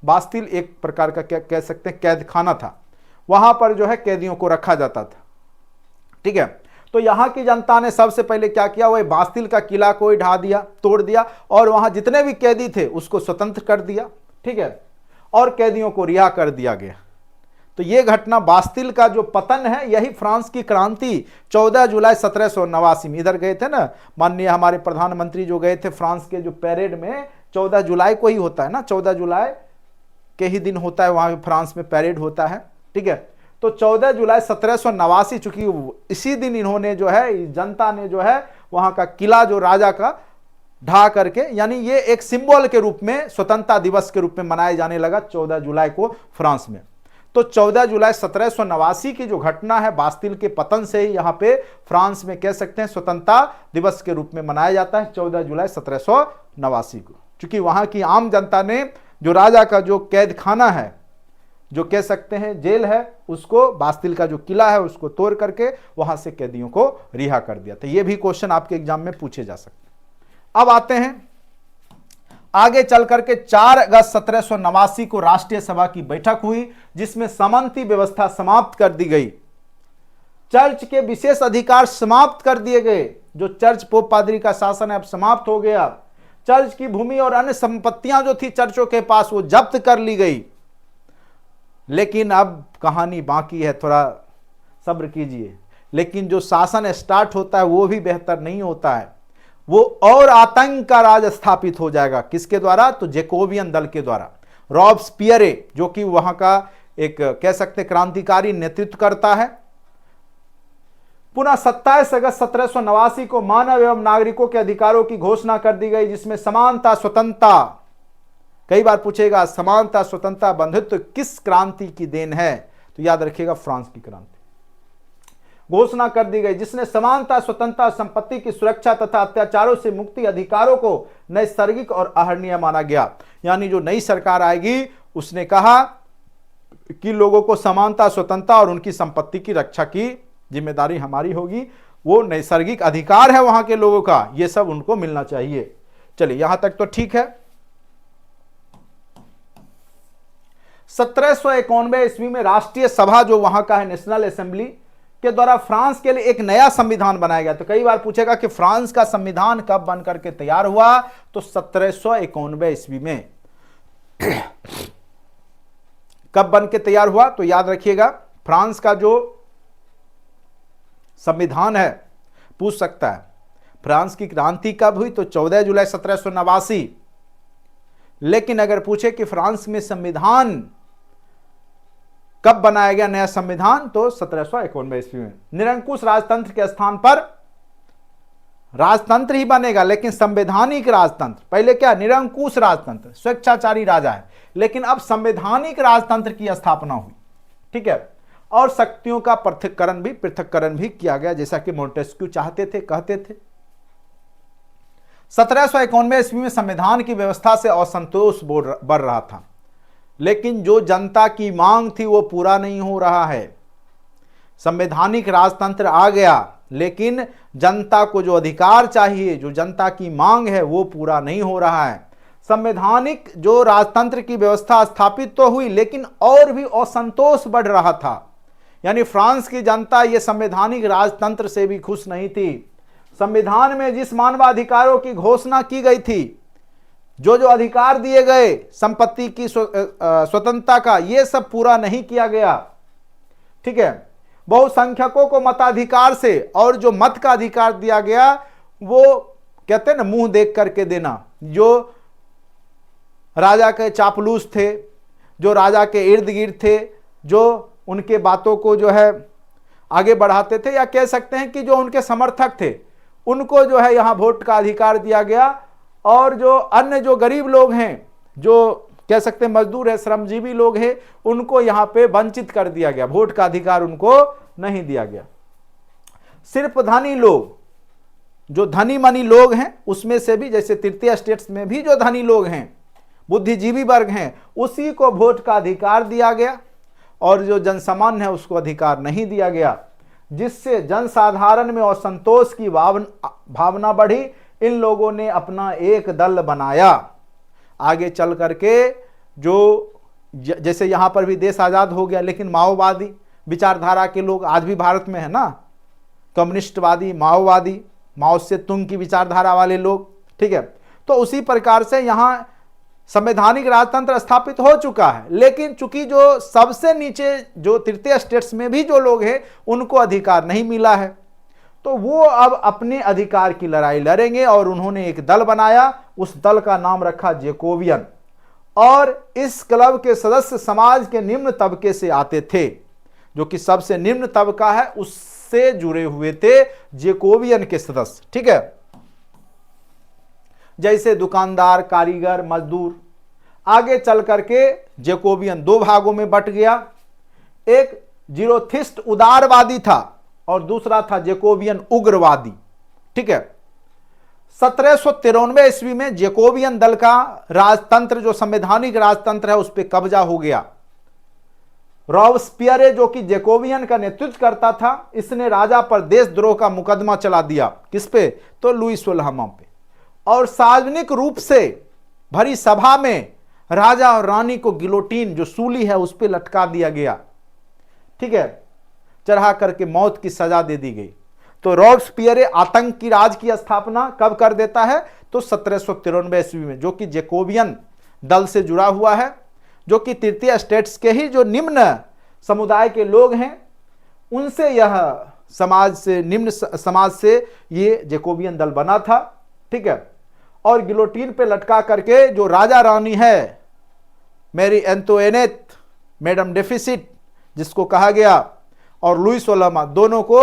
बास्तिल एक प्रकार का क्या कह सकते हैं, कैद खाना था, वहां पर जो है कैदियों को रखा जाता था, ठीक है। तो यहां की जनता ने सबसे पहले क्या किया, वह बास्तिल का किला को ढा दिया, तोड़ दिया और वहां जितने भी कैदी थे उसको स्वतंत्र कर दिया, ठीक है, और कैदियों को रिहा कर दिया गया। तो यह घटना बास्तिल का जो पतन है, यही फ्रांस की क्रांति 14 जुलाई 1789 में, इधर गए थे ना माननीय हमारे प्रधानमंत्री जो गए थे फ्रांस के जो पैरेड में, 14 जुलाई को ही होता है ना, 14 जुलाई के ही दिन होता है वहां फ्रांस में पैरेड होता है, ठीक है। तो 14 जुलाई 1789, चूंकि इसी दिन इन्होंने जो है जनता ने जो है वहां का किला जो राजा का ढा करके, यानी ये एक सिंबल के रूप में स्वतंत्रता दिवस के रूप में मनाया जाने लगा 14 जुलाई को फ्रांस में। तो 14 जुलाई 1789 की जो घटना है बास्तिल के पतन से ही यहाँ पे फ्रांस में कह सकते हैं स्वतंत्रता दिवस के रूप में मनाया जाता है 14 जुलाई 1789 को, क्योंकि वहां की आम जनता ने जो राजा का जो कैद खाना है, जो कह सकते हैं जेल है, उसको बास्तिल का जो किला है उसको तोड़ करके वहां से कैदियों को रिहा कर दिया। तो ये भी क्वेश्चन आपके एग्जाम में पूछे जा सकते हैं। अब आते हैं आगे चल करके 4 अगस्त 1789 को राष्ट्रीय सभा की बैठक हुई जिसमें सामंती व्यवस्था समाप्त कर दी गई, चर्च के विशेष अधिकार समाप्त कर दिए गए, जो चर्च पोप पादरी का शासन है अब समाप्त हो गया। चर्च की भूमि और अन्य संपत्तियां जो थी चर्चों के पास वो जब्त कर ली गई। लेकिन अब कहानी बाकी है, थोड़ा सब्र कीजिए। लेकिन जो शासन स्टार्ट होता है वो भी बेहतर नहीं होता है, वो और आतंक का राज स्थापित हो जाएगा। किसके द्वारा? तो जैकोबियन दल के द्वारा। रॉब्सपियरे जो कि वहां का एक कह सकते क्रांतिकारी नेतृत्व करता है, पुनः 27 अगस्त 1789 को मानव एवं नागरिकों के अधिकारों की घोषणा कर दी गई, जिसमें समानता, स्वतंत्रता, कई बार पूछेगा समानता, स्वतंत्रता, बंधुत्व किस क्रांति की देन है, तो याद रखिएगा फ्रांस की क्रांति। घोषणा कर दी गई जिसने समानता, स्वतंत्रता, संपत्ति की सुरक्षा तथा अत्याचारों से मुक्ति अधिकारों को नैसर्गिक और आहरणीय माना गया। यानी जो नई सरकार आएगी उसने कहा कि लोगों को समानता, स्वतंत्रता और उनकी संपत्ति की रक्षा की जिम्मेदारी हमारी होगी, वो नैसर्गिक अधिकार है वहां के लोगों का, ये सब उनको मिलना चाहिए। चलिए यहां तक तो ठीक है। 1791 ईस्वी में राष्ट्रीय सभा जो वहां का है, नेशनल असेंबली के द्वारा फ्रांस के लिए एक नया संविधान बनाया गया। तो कई बार पूछेगा कि फ्रांस का संविधान कब बन करके तैयार हुआ, तो 1791 ईस्वी में कब बन के तैयार हुआ, तो याद रखिएगा फ्रांस का जो संविधान है, पूछ सकता है फ्रांस की क्रांति कब हुई, तो 14 जुलाई 1789। लेकिन अगर पूछे कि फ्रांस में संविधान कब बनाया गया, नया संविधान, तो 1791 ईस्वी में। निरंकुश राजतंत्र के स्थान पर राजतंत्र ही बनेगा, लेकिन संवैधानिक राजतंत्र। पहले क्या, निरंकुश राजतंत्र, स्वेच्छाचारी राजा है, लेकिन अब संवैधानिक राजतंत्र की स्थापना हुई। ठीक है, और शक्तियों का पृथक्करण भी किया गया, जैसा कि मोंटेस्क्यू चाहते थे, कहते थे। 1791 ईस्वी में संविधान की व्यवस्था से असंतोष बढ़ रहा था, लेकिन जो जनता की मांग थी वो पूरा नहीं हो रहा है। संवैधानिक राजतंत्र आ गया, लेकिन जनता को जो अधिकार चाहिए, जो जनता की मांग है, वो पूरा नहीं हो रहा है। संवैधानिक जो राजतंत्र की व्यवस्था स्थापित तो हुई, लेकिन और भी असंतोष बढ़ रहा था। यानी फ्रांस की जनता ये संवैधानिक राजतंत्र से भी खुश नहीं थी। संविधान में जिस मानवाधिकारों की घोषणा की गई थी, जो जो अधिकार दिए गए, संपत्ति की स्वतंत्रता का, ये सब पूरा नहीं किया गया। ठीक है, बहुसंख्यकों को मताधिकार से और जो मत का अधिकार दिया गया, वो कहते हैं ना मुंह देख करके देना। जो राजा के चापलूस थे, जो राजा के इर्द गिर्द थे, जो उनके बातों को जो है आगे बढ़ाते थे, या कह सकते हैं कि जो उनके समर्थक थे, उनको जो है यहाँ वोट का अधिकार दिया गया। और जो अन्य जो गरीब लोग हैं, जो कह सकते हैं मजदूर है, श्रमजीवी लोग हैं, उनको यहाँ पे वंचित कर दिया गया, वोट का अधिकार उनको नहीं दिया गया। सिर्फ धनी लोग, जो धनी मनी लोग हैं, उसमें से भी, जैसे तृतीय स्टेट्स में भी जो धनी लोग हैं, बुद्धिजीवी वर्ग हैं, उसी को वोट का अधिकार दिया गया, और जो जनसामान्य है उसको अधिकार नहीं दिया गया, जिससे जनसाधारण में असंतोष की भावना बढ़ी। इन लोगों ने अपना एक दल बनाया। आगे चल करके जो जैसे यहाँ पर भी देश आज़ाद हो गया, लेकिन माओवादी विचारधारा के लोग आज भी भारत में है ना, कम्युनिस्टवादी, माओवादी, माओ से तुंग की विचारधारा वाले लोग। ठीक है, तो उसी प्रकार से यहाँ संवैधानिक राजतंत्र स्थापित हो चुका है, लेकिन चूंकि जो सबसे नीचे जो तृतीय स्टेट्स में भी जो लोग हैं, उनको अधिकार नहीं मिला है, तो वो अब अपने अधिकार की लड़ाई लड़ेंगे। और उन्होंने एक दल बनाया, उस दल का नाम रखा जैकोबियन। और इस क्लब के सदस्य समाज के निम्न तबके से आते थे, जो कि सबसे निम्न तबका है उससे जुड़े हुए थे जैकोबियन के सदस्य। ठीक है, जैसे दुकानदार, कारीगर, मजदूर। आगे चल करके जैकोबियन दो भागों में बट गया। एक जीरोथिस्ट उदारवादी था और दूसरा था जैकोबियन उग्रवादी। ठीक है, 1793 ईस्वी में जैकोबियन दल का राजतंत्र, जो संवैधानिक राजतंत्र है, उस पर कब्जा हो गया। रॉबस्पियर, जो कि जैकोबियन का नेतृत्व करता था, इसने राजा पर देशद्रोह का मुकदमा चला दिया। किस पे? तो लुई 16वां पे। और सार्वजनिक रूप से भरी सभा में राजा और रानी को गिलोटीन, जो सूली है, उस पर लटका दिया गया। ठीक है, चढ़ा करके मौत की सजा दे दी गई। तो रॉबस्पियर आतंक की राज की स्थापना कब कर देता है? तो 1793 ईस्वी में, जो कि जैकोबियन दल से जुड़ा हुआ है, जो कि तृतीय स्टेट्स के ही जो निम्न समुदाय के लोग हैं, उनसे यह समाज से, निम्न समाज से ये जैकोबियन दल बना था। ठीक है, और गिलोटीन पे लटका करके जो राजा रानी है, मैरी एंतोइनेट, मैडम डेफिसिट जिसको कहा गया, और लुई 16वां, दोनों को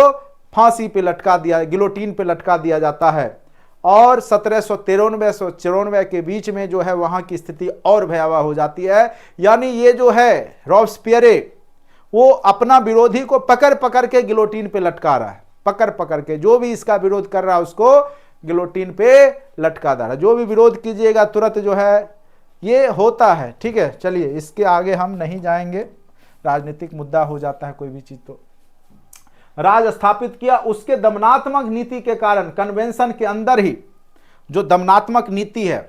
फांसी पे लटका दिया, गिलोटीन पे लटका दिया जाता है। और 1793 के बीच में जो है वहां की स्थिति और भयावह हो जाती है। यानी ये जो है रॉबस्पियरे वो अपना विरोधी को पकड़ पकड़ के गिलोटीन पे लटका रहा है, पकड़ पकड़ के जो भी इसका विरोध कर रहा है उसको गिलोटीन पे लटका दे रहा है। जो भी विरोध कीजिएगा तुरंत जो है ये होता है। ठीक है, चलिए इसके आगे हम नहीं जाएंगे, राजनीतिक मुद्दा हो जाता है कोई भी चीज। तो राज स्थापित किया, उसके दमनात्मक नीति के कारण कन्वेंशन के अंदर ही जो दमनात्मक नीति है,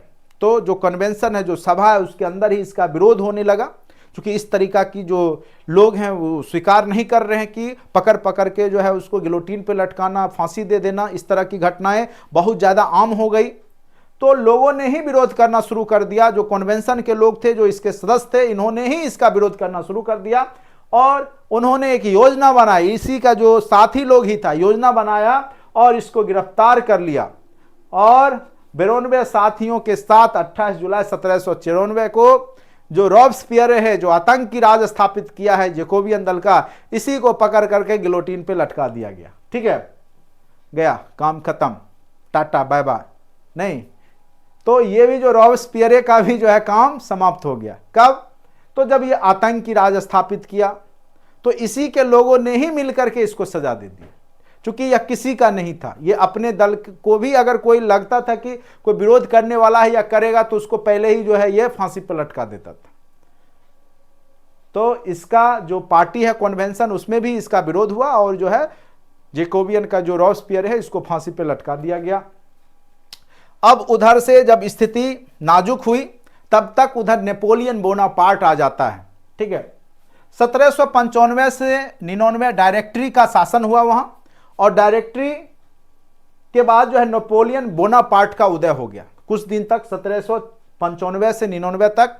तो जो कन्वेंशन है, जो सभा है, उसके अंदर ही इसका विरोध होने लगा। क्योंकि इस तरीका की जो लोग हैं वो स्वीकार नहीं कर रहे हैं कि पकड़ पकड़ के जो है उसको गिलोटीन पे लटकाना, फांसी दे देना, इस तरह की घटनाएं बहुत ज़्यादा आम हो गई। तो लोगों ने ही विरोध करना शुरू कर दिया। जो कन्वेंशन के लोग थे, जो इसके सदस्य थे, इन्होंने ही इसका विरोध करना शुरू कर दिया और उन्होंने एक योजना बनाई। इसी का जो साथी लोग ही था, योजना बनाया और इसको गिरफ्तार कर लिया। और 92 साथियों के साथ 28 जुलाई 1794 को जो रॉबस्पियरे है, जो आतंकी राज स्थापित किया है जैकोबियन दल का, इसी को पकड़ करके गिलोटीन पे लटका दिया गया। ठीक है, गया काम खत्म, टाटा बाय बाय। नहीं, तो ये भी जो रॉबस्पियरे का भी जो है काम समाप्त हो गया। कब? तो जब ये आतंकी राज स्थापित किया तो इसी के लोगों ने ही मिलकर के इसको सजा दे दी। चूंकि यह किसी का नहीं था, ये अपने दल को भी अगर कोई लगता था कि कोई विरोध करने वाला है या करेगा तो उसको पहले ही जो है ये फांसी पर लटका देता था। तो इसका जो पार्टी है कन्वेंशन, उसमें भी इसका विरोध हुआ और जो है जैकोबियन का जो रॉबस्पियरे है इसको फांसी पर लटका दिया गया। अब उधर से जब स्थिति नाजुक हुई तब तक उधर नेपोलियन बोनापार्ट आ जाता है। ठीक है, 1795 से 99 डायरेक्टरी का शासन हुआ वहां, और डायरेक्टरी के बाद जो है नेपोलियन बोनापार्ट का उदय हो गया। कुछ दिन तक 1795 से 99 तक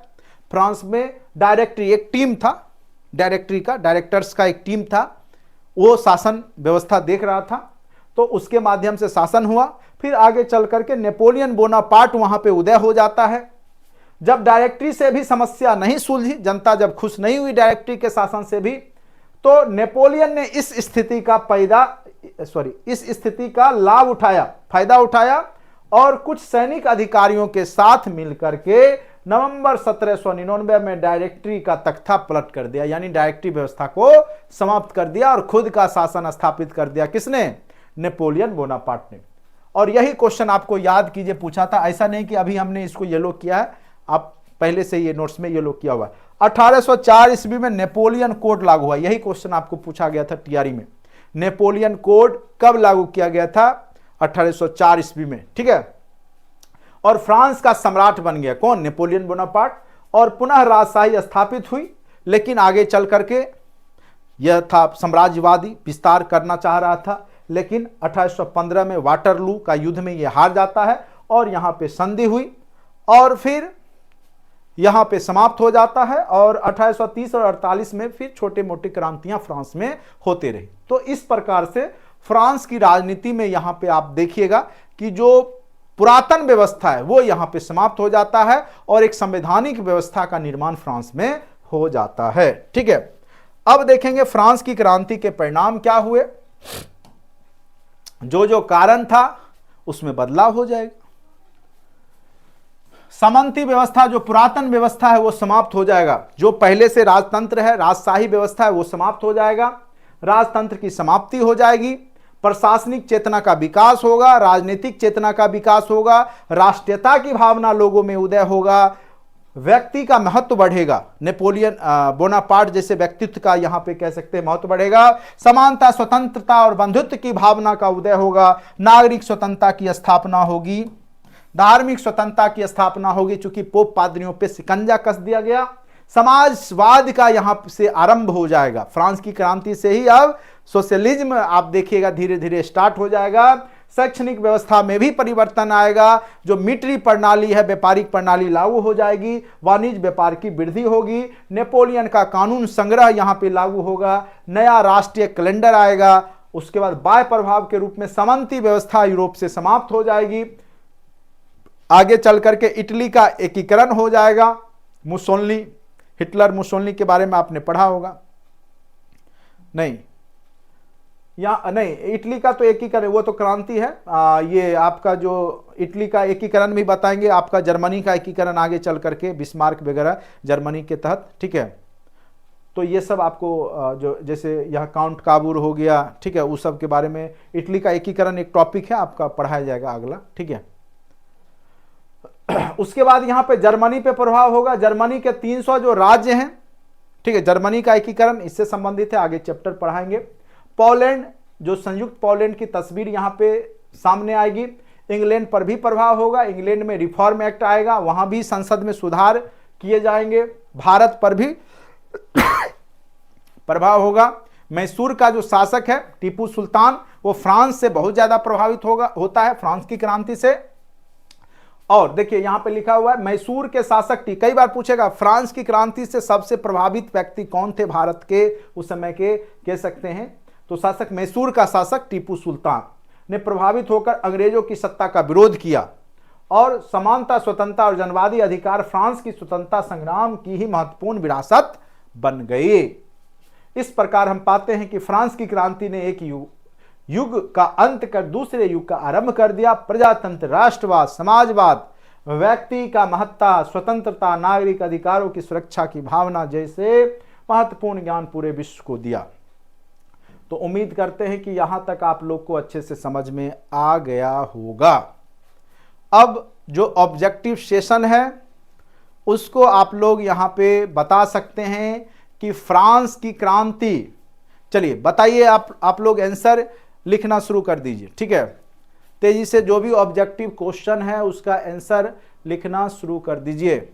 फ्रांस में डायरेक्टरी, एक टीम था डायरेक्टरी का, डायरेक्टर्स का एक टीम था, वो शासन व्यवस्था देख रहा था। तो उसके माध्यम से शासन हुआ। फिर आगे चल करके नेपोलियन बोनापार्ट वहां पे उदय हो जाता है। जब डायरेक्टरी से भी समस्या नहीं सुलझी, जनता जब खुश नहीं हुई डायरेक्टरी के शासन से भी, तो नेपोलियन ने इस स्थिति का लाभ उठाया, फायदा उठाया और कुछ सैनिक अधिकारियों के साथ मिलकर के नवंबर 1799 में डायरेक्टरी का तख्ता पलट कर दिया। यानी डायरेक्टरी व्यवस्था को समाप्त कर दिया और खुद का शासन स्थापित कर दिया। किसने? नेपोलियन बोनापार्ट ने। और यही क्वेश्चन आपको याद कीजिए पूछा था, ऐसा नहीं कि अभी हमने इसको येलो किया है, आप पहले से ये नोट्स में येलो किया हुआ है। 1804 ईस्वी में नेपोलियन कोड लागू हुआ। यही क्वेश्चन आपको पूछा गया था टीआरई में। नेपोलियन कोड कब लागू किया गया था? 1804 ईस्वी में। ठीक है, और फ्रांस का सम्राट बन गया कौन? Napoleon Bonaparte. और पुनः राजशाही स्थापित हुई, लेकिन आगे चल करके यह था साम्राज्यवादी विस्तार करना चाह रहा था, लेकिन 1815 में वाटरलू का युद्ध में यह हार जाता है और यहां पे संधि हुई और फिर यहां पे समाप्त हो जाता है। और 1830 और 48 में फिर छोटे मोटे क्रांतियां फ्रांस में होते रही। तो इस प्रकार से फ्रांस की राजनीति में यहां पे आप देखिएगा कि जो पुरातन व्यवस्था है वो यहां पे समाप्त हो जाता है और एक संवैधानिक व्यवस्था का निर्माण फ्रांस में हो जाता है। ठीक है, अब देखेंगे फ्रांस की क्रांति के परिणाम क्या हुए। जो जो कारण था उसमें बदलाव हो जाएगा। सामंती व्यवस्था, जो पुरातन व्यवस्था है वो समाप्त हो जाएगा। जो पहले से राजतंत्र है, राजशाही व्यवस्था है, वो समाप्त हो जाएगा। राजतंत्र की समाप्ति हो जाएगी। प्रशासनिक चेतना का विकास होगा, राजनीतिक चेतना का विकास होगा, राष्ट्रीयता की भावना लोगों में उदय होगा, व्यक्ति का महत्व बढ़ेगा। नेपोलियन बोनापार्ट जैसे व्यक्तित्व का यहां पे कह सकते हैं महत्व बढ़ेगा। समानता, स्वतंत्रता और बंधुत्व की भावना का उदय होगा। नागरिक स्वतंत्रता की स्थापना होगी। धार्मिक स्वतंत्रता की स्थापना होगी, चूंकि पोप पादरियों पे शिकंजा कस दिया गया। समाजवाद का यहां से आरंभ हो जाएगा। फ्रांस की क्रांति से ही अब सोशलिज्म आप देखिएगा धीरे धीरे स्टार्ट हो जाएगा। शैक्षणिक व्यवस्था में भी परिवर्तन आएगा। जो मीट्री प्रणाली है, व्यापारिक प्रणाली लागू हो जाएगी। वाणिज्य व्यापार की वृद्धि होगी। नेपोलियन का कानून संग्रह यहां पे लागू होगा। नया राष्ट्रीय कैलेंडर आएगा। उसके बाद बाह्य प्रभाव के रूप में सामंती व्यवस्था यूरोप से समाप्त हो जाएगी। आगे चल करके इटली का एकीकरण हो जाएगा। मुसोलिनी, हिटलर मुसोलिनी के बारे में आपने पढ़ा होगा नहीं? या नहीं, इटली का तो एकीकरण, वो तो क्रांति है। ये आपका जो इटली का एकीकरण भी बताएंगे, आपका जर्मनी का एकीकरण आगे चल करके बिस्मार्क वगैरह जर्मनी के तहत, ठीक है। तो ये सब आपको जो जैसे यहाँ काउंट काबूर हो गया, ठीक है, उस सब के बारे में, इटली का एकीकरण एक टॉपिक है आपका, पढ़ाया जाएगा अगला, ठीक है। उसके बाद यहाँ पे जर्मनी पे प्रभाव होगा, जर्मनी के 300 जो राज्य हैं, ठीक है, जर्मनी का एकीकरण इससे संबंधित है, आगे चैप्टर पढ़ाएंगे। पोलैंड, जो संयुक्त पोलैंड की तस्वीर यहाँ पे सामने आएगी। इंग्लैंड पर भी प्रभाव होगा, इंग्लैंड में रिफॉर्म एक्ट आएगा, वहां भी संसद में सुधार किए जाएंगे। भारत पर भी प्रभाव होगा। मैसूर का जो शासक है टीपू सुल्तान, वो फ्रांस से बहुत ज्यादा प्रभावित होता है, फ्रांस की क्रांति से। और देखिए यहां पे लिखा हुआ है मैसूर के शासक, कई बार पूछेगा फ्रांस की क्रांति से सबसे प्रभावित व्यक्ति कौन थे भारत के उस समय के, कह सकते हैं तो शासक मैसूर का शासक टीपू सुल्तान ने प्रभावित होकर अंग्रेजों की सत्ता का विरोध किया और समानता, स्वतंत्रता और जनवादी अधिकार फ्रांस की स्वतंत्रता संग्राम की ही महत्वपूर्ण विरासत बन गई। इस प्रकार हम पाते हैं कि फ्रांस की क्रांति ने एक युग का अंत कर दूसरे युग का आरंभ कर दिया। प्रजातंत्र, राष्ट्रवाद, समाजवाद, व्यक्ति का महत्ता, स्वतंत्रता, नागरिक अधिकारों की सुरक्षा की भावना जैसे महत्वपूर्ण ज्ञान पूरे विश्व को दिया। तो उम्मीद करते हैं कि यहां तक आप लोग को अच्छे से समझ में आ गया होगा। अब जो ऑब्जेक्टिव सेशन है उसको आप लोग यहां पे बता सकते हैं कि फ्रांस की क्रांति, चलिए बताइए, आप लोग आंसर लिखना शुरू कर दीजिए, ठीक है। तेजी से जो भी ऑब्जेक्टिव क्वेश्चन है उसका आंसर लिखना शुरू कर दीजिए।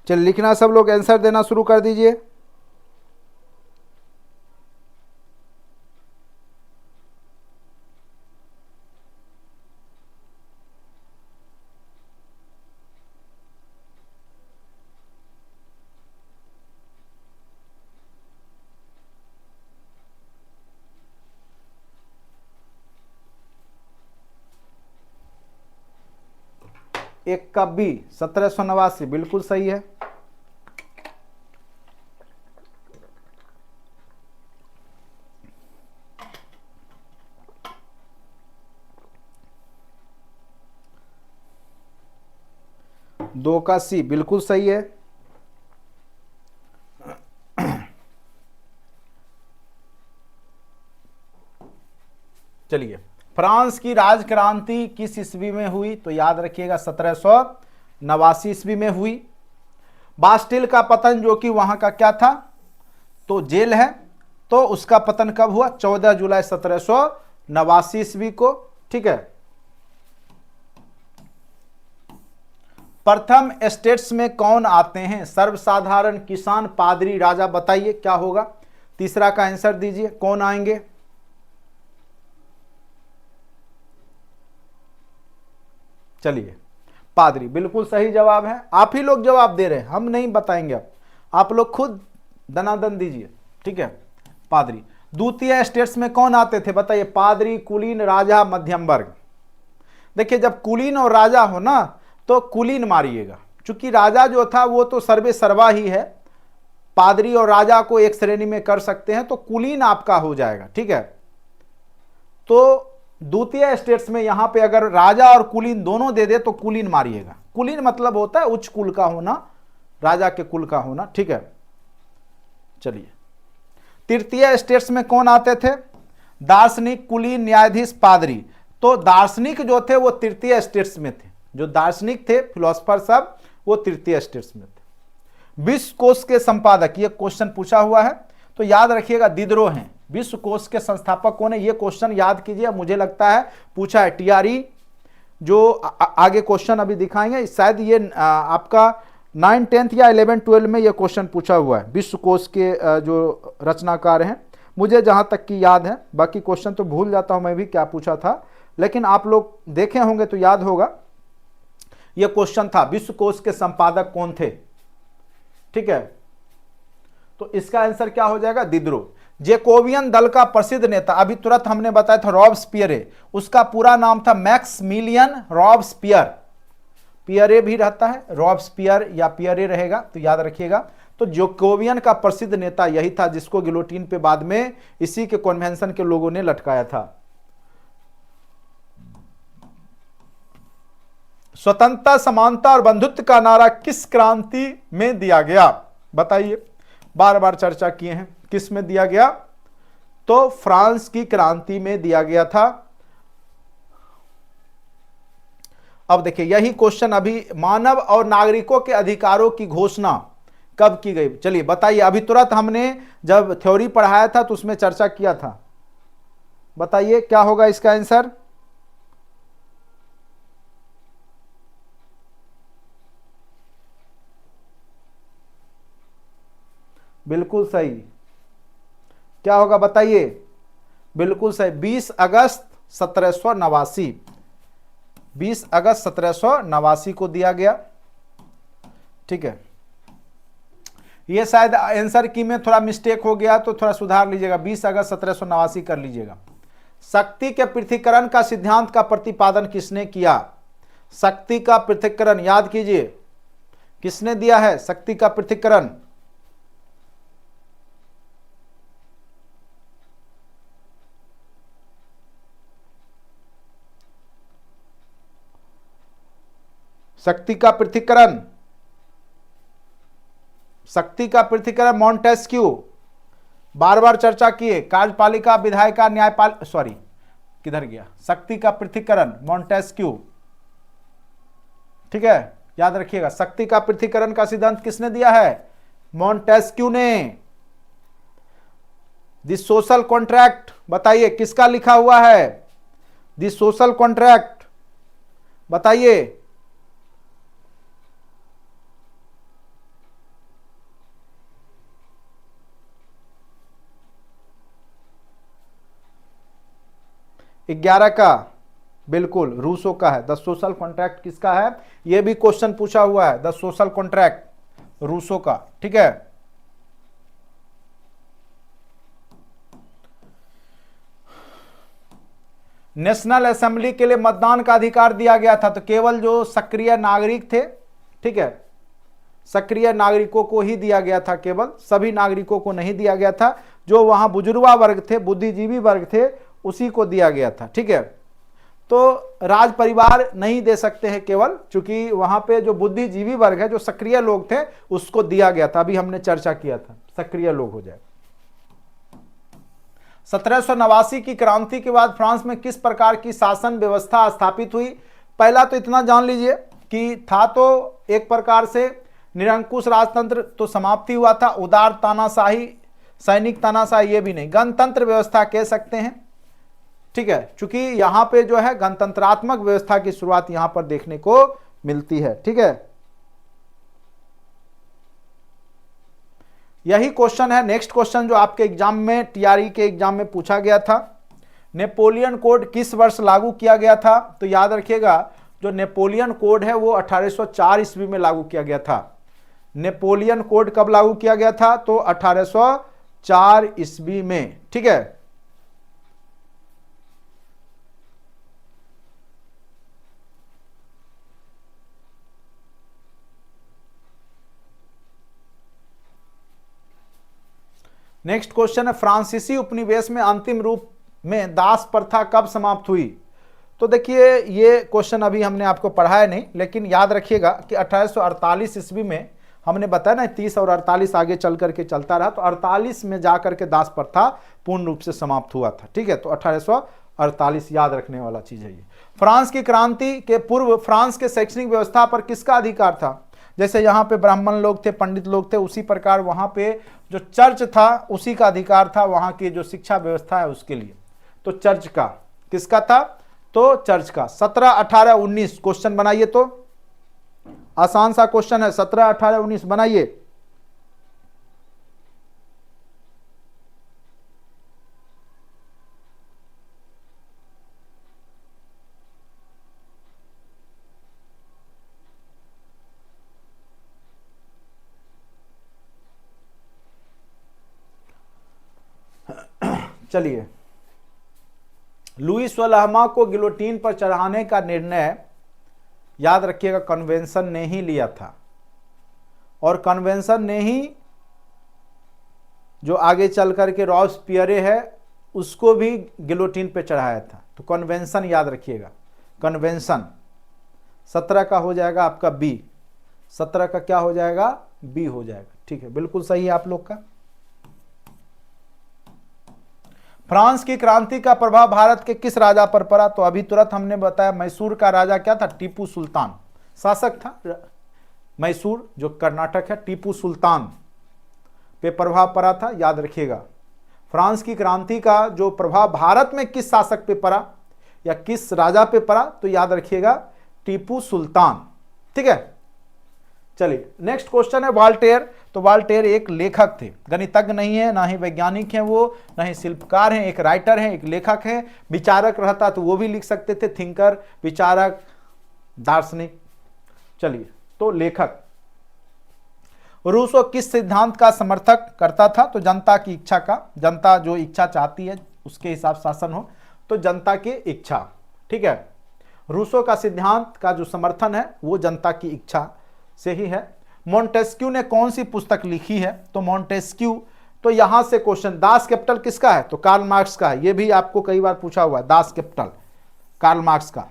चलिए लिखना, सब लोग आंसर देना शुरू कर दीजिए। एक का बी 1789 बिल्कुल सही है। दो का सी बिल्कुल सही है। चलिए, फ्रांस की राजक्रांति किस ईस्वी में हुई? तो याद रखिएगा 1789 ईस्वी में हुई। बास्टिल का पतन, जो कि वहां का क्या था तो जेल है, तो उसका पतन कब हुआ? 14 जुलाई 1789 ईस्वी को, ठीक है। प्रथम स्टेट्स में कौन आते हैं? सर्वसाधारण, किसान, पादरी, राजा, बताइए क्या होगा? तीसरा का आंसर दीजिए, कौन आएंगे? चलिए, पादरी बिल्कुल सही जवाब है। आप ही लोग जवाब दे रहे हैं, हम नहीं बताएंगे। अब आप लोग खुद दनादन दीजिए, ठीक है। पादरी। द्वितीय स्टेट्स में कौन आते थे बताइए? पादरी, कुलीन, राजा, मध्यम वर्ग। देखिए, जब कुलीन और राजा हो ना तो कुलीन मारिएगा, क्योंकि राजा जो था वो तो सर्वे सर्वा ही है। पादरी और राजा को एक श्रेणी में कर सकते हैं, तो कुलीन आपका हो जाएगा, ठीक है। तो द्वितीय स्टेट्स में यहां पे अगर राजा और कुलीन दोनों दे दे तो कुलीन मारिएगा। कुलीन मतलब होता है उच्च कुल का होना, राजा के कुल का होना, ठीक है। चलिए, तृतीय स्टेट्स में कौन आते थे? दार्शनिक, कुलीन, न्यायाधीश, पादरी। तो दार्शनिक जो थे वो तृतीय स्टेट्स में थे, जो दार्शनिक थे फिलोसफर सब वो तृतीय स्टेट्स में थे। विश्व कोश के संपादक, ये क्वेश्चन पूछा हुआ है तो याद रखिएगा दिदरो हैं। विश्व कोश के संस्थापक कौन है, ये क्वेश्चन याद कीजिए, मुझे लगता है पूछा है टीआरई, जो आगे क्वेश्चन अभी दिखाएंगे शायद ये आपका 9, 10th या 11, 12 में ये क्वेश्चन पूछा हुआ है। विश्व कोश के जो रचनाकार हैं, मुझे जहां तक की याद है, बाकी क्वेश्चन तो भूल जाता हूं मैं भी क्या पूछा था, लेकिन आप लोग देखे होंगे तो याद होगा। ये क्वेश्चन था विश्व कोश के संपादक कौन थे, ठीक है। तो इसका आंसर क्या हो जाएगा, दिदरो। जेकोबियन दल का प्रसिद्ध नेता, अभी तुरंत हमने बताया था रॉबस्पियरे, उसका पूरा नाम था मैक्समिलियन रॉबस्पियर। पियरे भी रहता है, रॉबस्पियर या पियरे रहेगा तो याद रखिएगा। तो जेकोबियन का प्रसिद्ध नेता यही था जिसको गिलोटीन पे बाद में इसी के कन्वेंशन के लोगों ने लटकाया था। स्वतंत्रता, समानता और बंधुत्व का नारा किस क्रांति में दिया गया, बताइए, बार बार चर्चा किए हैं, किस में दिया गया, तो फ्रांस की क्रांति में दिया गया था। अब देखिए यही क्वेश्चन अभी, मानव और नागरिकों के अधिकारों की घोषणा कब की गई, चलिए बताइए। अभी तुरंत हमने जब थ्योरी पढ़ाया था तो उसमें चर्चा किया था, बताइए क्या होगा इसका आंसर। बिल्कुल सही, क्या होगा बताइए, बिल्कुल सही, 20 अगस्त 1789, 20 अगस्त 1789 को दिया गया, ठीक है। ये शायद आंसर की में थोड़ा मिस्टेक हो गया तो थोड़ा सुधार लीजिएगा, 20 अगस्त 1789 कर लीजिएगा। शक्ति के पृथक्करण का सिद्धांत का प्रतिपादन किसने किया, शक्ति का पृथक्करण याद कीजिए, किसने दिया है शक्ति का पृथक्करण, शक्ति का पृथक्करण, शक्ति का पृथक्करण मॉन्टेस्क्यू, बार बार चर्चा किए, कार्यपालिका, विधायिका, न्यायपाल, सॉरी किधर गया, शक्ति का पृथक्करण मॉन्टेस्क्यू, ठीक है, याद रखिएगा। शक्ति का पृथक्करण का सिद्धांत किसने दिया है, मॉन्टेस्क्यू ने। द सोशल कॉन्ट्रैक्ट बताइए किसका लिखा हुआ है, द सोशल कॉन्ट्रैक्ट बताइए, ग्यारह का, बिल्कुल रूसो का है। द सोशल कॉन्ट्रैक्ट किसका है, यह भी क्वेश्चन पूछा हुआ है, द सोशल कॉन्ट्रैक्ट रूसो का, ठीक है। नेशनल असेंबली के लिए मतदान का अधिकार दिया गया था तो केवल जो सक्रिय नागरिक थे, ठीक है, सक्रिय नागरिकों को ही दिया गया था, केवल सभी नागरिकों को नहीं दिया गया था, जो वहां बुजुर्गा वर्ग थे, बुद्धिजीवी वर्ग थे, उसी को दिया गया था, ठीक है। तो राज परिवार नहीं दे सकते हैं केवल, चूंकि वहां पे जो बुद्धिजीवी वर्ग है, जो सक्रिय लोग थे, उसको दिया गया था, अभी हमने चर्चा किया था, सक्रिय लोग हो जाए। 1789 की क्रांति के बाद फ्रांस में किस प्रकार की शासन व्यवस्था स्थापित हुई, पहला तो इतना जान लीजिए कि था तो एक प्रकार से निरंकुश राजतंत्र तो समाप्ति हुआ था, उदार तानाशाही, सैनिक तानाशाही ये भी नहीं, गणतंत्र व्यवस्था कह सकते हैं, ठीक है, चूंकि यहां पे जो है गणतंत्रात्मक व्यवस्था की शुरुआत यहां पर देखने को मिलती है, ठीक है। यही क्वेश्चन है नेक्स्ट क्वेश्चन जो आपके एग्जाम में, टीआरई के एग्जाम में पूछा गया था। नेपोलियन कोड किस वर्ष लागू किया गया था, तो याद रखिएगा जो नेपोलियन कोड है वो 1804 ईस्वी में लागू किया गया था। नेपोलियन कोड कब लागू किया गया था, तो 1804 ईस्वी में, ठीक है। नेक्स्ट क्वेश्चन है फ्रांसीसी उपनिवेश में अंतिम रूप में दास प्रथा कब समाप्त हुई, तो देखिए ये क्वेश्चन अभी हमने आपको पढ़ाया नहीं, लेकिन याद रखिएगा कि 1848 ईस्वी में हमने बताया ना, 30 और 48 आगे चल करके चलता रहा, तो 48 में जाकर के दास प्रथा पूर्ण रूप से समाप्त हुआ था, ठीक है। तो 48, याद रखने वाला चीज है ये। फ्रांस की क्रांति के पूर्व फ्रांस के शैक्षणिक व्यवस्था पर किसका अधिकार था? जैसे यहाँ पे ब्राह्मण लोग थे, पंडित लोग थे, उसी प्रकार वहां पे जो चर्च था उसी का अधिकार था वहां की जो शिक्षा व्यवस्था है उसके लिए। तो चर्च का, किसका था? तो चर्च का। 17, 18, 19 क्वेश्चन बनाइए, तो आसान सा क्वेश्चन है, 17, 18, 19 बनाइए। चलिए, लुई 16वां को गिलोटीन पर चढ़ाने का निर्णय, याद रखिएगा, कन्वेंशन ने ही लिया था, और कन्वेंशन ने ही जो आगे चल करके रॉबेस्पियरे है उसको भी गिलोटीन पे चढ़ाया था। तो कन्वेंशन याद रखिएगा, कन्वेंशन। 17 का हो जाएगा आपका बी, 17 का क्या हो जाएगा? बी हो जाएगा। ठीक है, बिल्कुल सही है आप लोग का। फ्रांस की क्रांति का प्रभाव भारत के किस राजा पर पड़ा? तो अभी तुरंत हमने बताया, मैसूर का राजा क्या था? टीपू सुल्तान शासक था। मैसूर जो कर्नाटक है, टीपू सुल्तान पे प्रभाव पड़ा था, याद रखिएगा। फ्रांस की क्रांति का जो प्रभाव भारत में किस शासक पे पड़ा या किस राजा पे पड़ा? तो याद रखिएगा टीपू सुल्तान। ठीक है, चलिए नेक्स्ट क्वेश्चन है वॉल्टेयर। तो वॉल्टेयर एक लेखक थे, गणितज्ञ नहीं है, ना ही वैज्ञानिक हैं वो, ना ही शिल्पकार हैं, एक राइटर हैं, एक लेखक हैं। विचारक रहता तो वो भी लिख सकते थे, थिंकर, विचारक, दार्शनिक। चलिए, तो लेखक। रूसो किस सिद्धांत का समर्थक करता था? तो जनता की इच्छा का, जनता जो इच्छा चाहती है उसके हिसाब शासन हो, तो जनता की इच्छा। ठीक है, रूसो का सिद्धांत का जो समर्थन है वो जनता की इच्छा से ही है। मोंटेस्क्यू ने कौन सी पुस्तक लिखी है? तो मोंटेस्क्यू, तो यहां से क्वेश्चन, दास कैपिटल किसका है? तो कार्ल मार्क्स का है। ये भी आपको कई बार पूछा हुआ है, दास कैपिटल कार्ल मार्क्स का।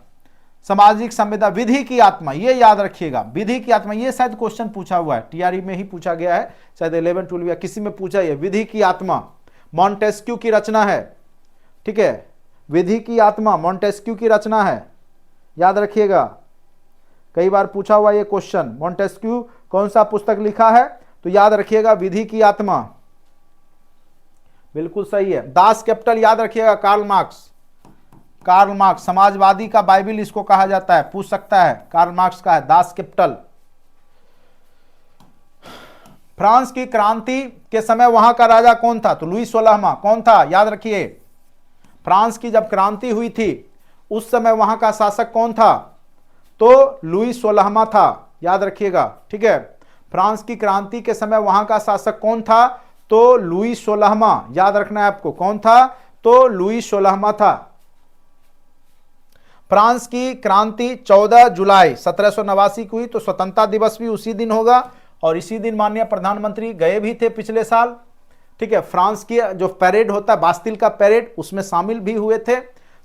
सामाजिक संवेदना, विधि की आत्मा, ये याद रखिएगा, विधि की आत्मा, ये शायद क्वेश्चन पूछा हुआ है, टीआरई में ही पूछा गया है, शायद 11, 12 या किसी में पूछा है। विधि की आत्मा मोंटेस्क्यू की रचना है। ठीक है, विधि की आत्मा मोंटेस्क्यू की रचना है, याद रखिएगा, कई बार पूछा हुआ ये क्वेश्चन। मोंटेस्क्यू कौन सा पुस्तक लिखा है? तो याद रखिएगा विधि की आत्मा, बिल्कुल सही है। दास कैपिटल याद रखिएगा कार्ल मार्क्स, कार्ल मार्क्स समाजवादी का बाइबिल इसको कहा जाता है, पूछ सकता है, कार्ल मार्क्स का है दास कैपिटल। फ्रांस की क्रांति के समय वहां का राजा कौन था? तो लुई 16वां कौन था? याद रखिए, फ्रांस की जब क्रांति हुई थी उस समय वहां का शासक कौन था? तो लुई 16वां था, याद रखिएगा। ठीक है, फ्रांस की क्रांति के समय वहां का शासक कौन था? तो लुई 16वां, याद रखना है आपको, कौन था? तो लुई 16वां था। फ्रांस की क्रांति 14 जुलाई 1789 को हुई, तो स्वतंत्रता दिवस भी उसी दिन होगा, और इसी दिन माननीय प्रधानमंत्री गए भी थे पिछले साल। ठीक है, फ्रांस की जो परेड होता है, बास्तिल का परेड, उसमें शामिल भी हुए थे।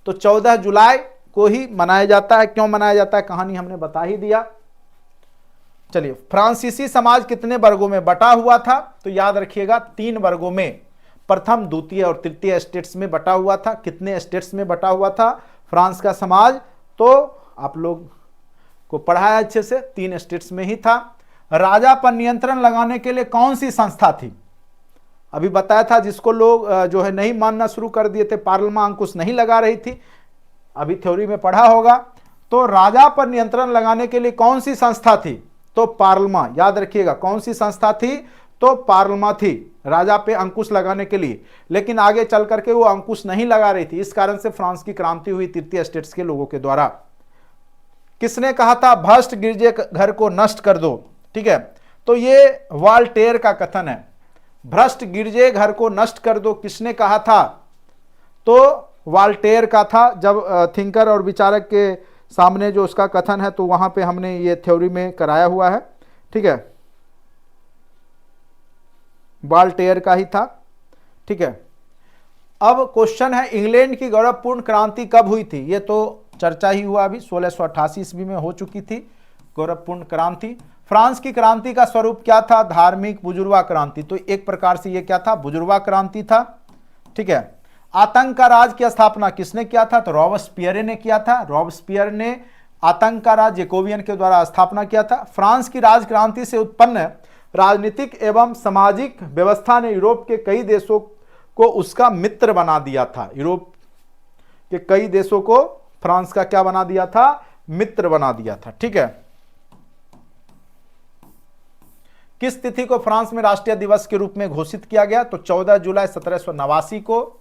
तो 14 जुलाई को ही मनाया जाता है। क्यों मनाया जाता है, कहानी हमने बता ही दिया। चलिए, फ्रांसीसी समाज कितने वर्गों में बटा हुआ था? तो याद रखिएगा 3 वर्गों में, प्रथम, द्वितीय और तृतीय स्टेट्स में बटा हुआ था। कितने स्टेट्स में बटा हुआ था फ्रांस का समाज? तो आप लोग को पढ़ाया अच्छे से, 3 स्टेट्स में ही था। राजा पर नियंत्रण लगाने के लिए कौन सी संस्था थी? अभी बताया था, जिसको लोग जो है नहीं मानना शुरू कर दिए थे, पार्लियामेंट अंकुश नहीं लगा रही थी, अभी थ्योरी में पढ़ा होगा। तो राजा पर नियंत्रण लगाने के लिए कौन सी संस्था थी? तो पार्लियामेंट, याद रखिएगा, कौन सी संस्था थी? तो पार्लियामेंट थी, राजा पे अंकुश लगाने के लिए। लेकिन आगे चल करके वो अंकुश नहीं लगा रही थी, इस कारण से फ्रांस की क्रांति हुई तृतीय स्टेट्स के लोगों के द्वारा। किसने कहा था भ्रष्ट गिरजे घर को नष्ट कर दो? ठीक है, तो ये वॉल्टेयर का कथन है, भ्रष्ट गिरजे घर को नष्ट कर दो, किसने कहा था? तो वॉल्टेयर का था। जब थिंकर और विचारक के सामने जो उसका कथन है, तो वहां पे हमने ये थ्योरी में कराया हुआ है। ठीक है, वॉल्टेयर का ही था। ठीक है, अब क्वेश्चन है, इंग्लैंड की गौरवपूर्ण क्रांति कब हुई थी? ये तो चर्चा ही हुआ, अभी 1688 ईस्वी में हो चुकी थी गौरवपूर्ण क्रांति। फ्रांस की क्रांति का स्वरूप क्या था? धार्मिक बुजुर्वा क्रांति। तो एक प्रकार से ये क्या था? बुजुर्वा क्रांति था। ठीक है, आतंक का राज की स्थापना किसने किया था? तो रॉबस्पियर ने किया था। रॉबस्पियर ने आतंक का राज जैकोबियन के द्वारा स्थापना किया था। फ्रांस की राजक्रांति से उत्पन्न राजनीतिक एवं सामाजिक व्यवस्था ने यूरोप के कई देशों को उसका मित्र बना दिया था। यूरोप के कई देशों को फ्रांस का क्या बना दिया था? मित्र बना दिया था। ठीक है। किस तिथि को फ्रांस में राष्ट्रीय दिवस के रूप में घोषित किया गया? तो 14 जुलाई 1789 को।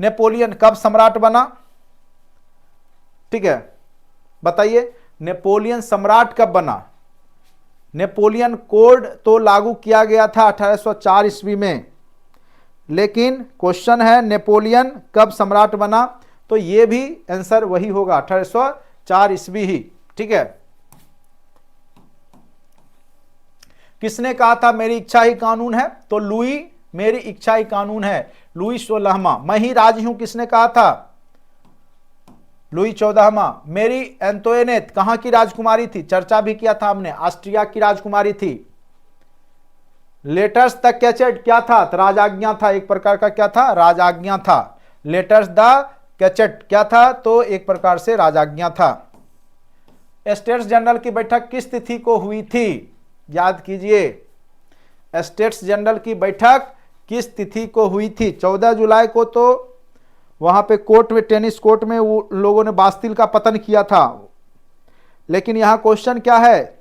नेपोलियन कब सम्राट बना? ठीक है, बताइए नेपोलियन सम्राट कब बना? नेपोलियन कोड तो लागू किया गया था 1804 ईस्वी में, लेकिन क्वेश्चन है नेपोलियन कब सम्राट बना? तो ये भी आंसर वही होगा, 1804 ईस्वी ही। ठीक है। किसने कहा था मेरी इच्छा ही कानून है? तो लुई मेरी इच्छा ही कानून है, लुई 16वां। मैं ही राज हूं किसने कहा था? लुई 14वां। मेरी एंटोइनेट कहां की राजकुमारी थी? चर्चा भी किया था हमने, ऑस्ट्रिया की राजकुमारी थी। लेटर्स द कैचेट क्या था? तो राजाज्ञा था, एक प्रकार का क्या था? राजाज्ञा था। लेटर्स द कैचेट क्या था? तो एक प्रकार से राजाज्ञा था। स्टेट्स जनरल की बैठक किस तिथि को हुई थी? याद कीजिए, स्टेट्स जनरल की बैठक किस तिथि को हुई थी? 14 जुलाई को। तो वहां पे कोर्ट में, टेनिस कोर्ट में वो लोगों ने बास्तिल का पतन किया था। लेकिन यहां क्वेश्चन क्या है?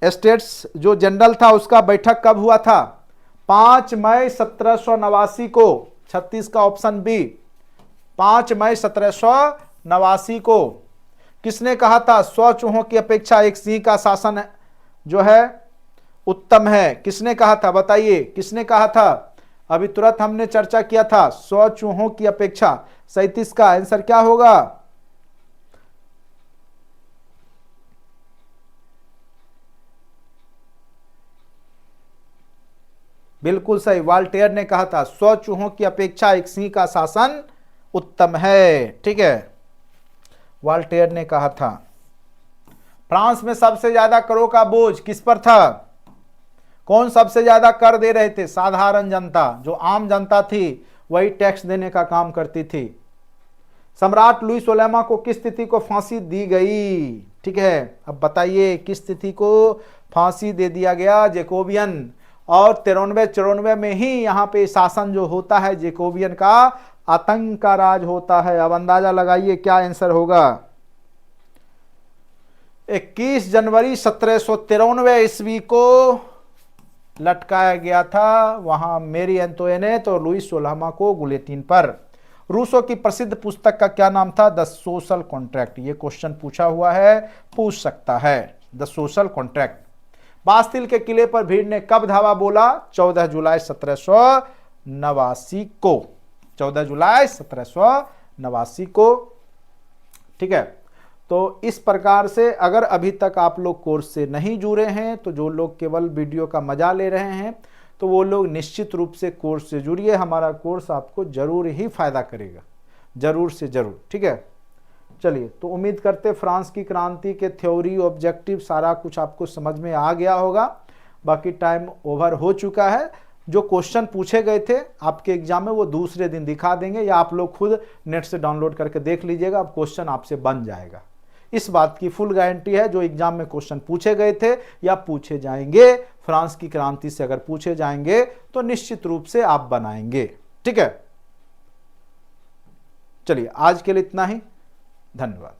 स्टेट्स जो जनरल था उसका बैठक कब हुआ था? 5 मई 1789 को। 36 का ऑप्शन बी, 5 मई 1789 को। किसने कहा था 100 चूहों की अपेक्षा एक सिंह का शासन जो है उत्तम है? किसने कहा था? बताइए किसने कहा था? अभी तुरंत हमने चर्चा किया था, 100 चूहों की अपेक्षा। 37 का आंसर क्या होगा? बिल्कुल सही, वाल्टेयर ने कहा था 100 चूहों की अपेक्षा एक सिंह का शासन उत्तम है। ठीक है, वाल्टेयर ने कहा था। फ्रांस में सबसे ज्यादा करों का बोझ किस पर था? कौन सबसे ज्यादा कर दे रहे थे? साधारण जनता, जो आम जनता थी वही टैक्स देने का काम करती थी। सम्राट लुई 16वां को किस तिथि को फांसी दी गई? ठीक है, अब बताइए किस तिथि को फांसी दे दिया गया? जैकोबियन। और 93-94 में ही यहाँ पे शासन जो होता है जैकोबियन का, आतंक का राज होता है। अब अंदाजा लगाइए क्या आंसर होगा? 21 जनवरी 1793 ईस्वी को लटकाया गया था वहां मेरी एंटोइनेट और लुई 16वां को गुलेटिन पर। रूसो की प्रसिद्ध पुस्तक का क्या नाम था? The social contract. ये क्वेश्चन पूछा हुआ है, पूछ सकता है। The social contract. बास्तिल के किले पर भीड़ ने कब धावा बोला? 14 जुलाई 1789 को। 14 जुलाई 1789 को। ठीक है, तो इस प्रकार से अगर अभी तक आप लोग कोर्स से नहीं जुड़े हैं, तो जो लोग केवल वीडियो का मजा ले रहे हैं, तो वो लोग निश्चित रूप से कोर्स से जुड़िए। हमारा कोर्स आपको जरूर ही फायदा करेगा, जरूर से जरूर। ठीक है, चलिए, तो उम्मीद करते फ्रांस की क्रांति के थ्योरी, ऑब्जेक्टिव सारा कुछ आपको समझ में आ गया होगा। बाकी टाइम ओवर हो चुका है। जो क्वेश्चन पूछे गए थे आपके एग्जाम में वो दूसरे दिन दिखा देंगे, या आप लोग खुद नेट से डाउनलोड करके देख लीजिएगा, अब क्वेश्चन आपसे बन जाएगा। इस बात की फुल गारंटी है, जो एग्जाम में क्वेश्चन पूछे गए थे या पूछे जाएंगे, फ्रांस की क्रांति से अगर पूछे जाएंगे तो निश्चित रूप से आप बनाएंगे। ठीक है, चलिए आज के लिए इतना ही, धन्यवाद।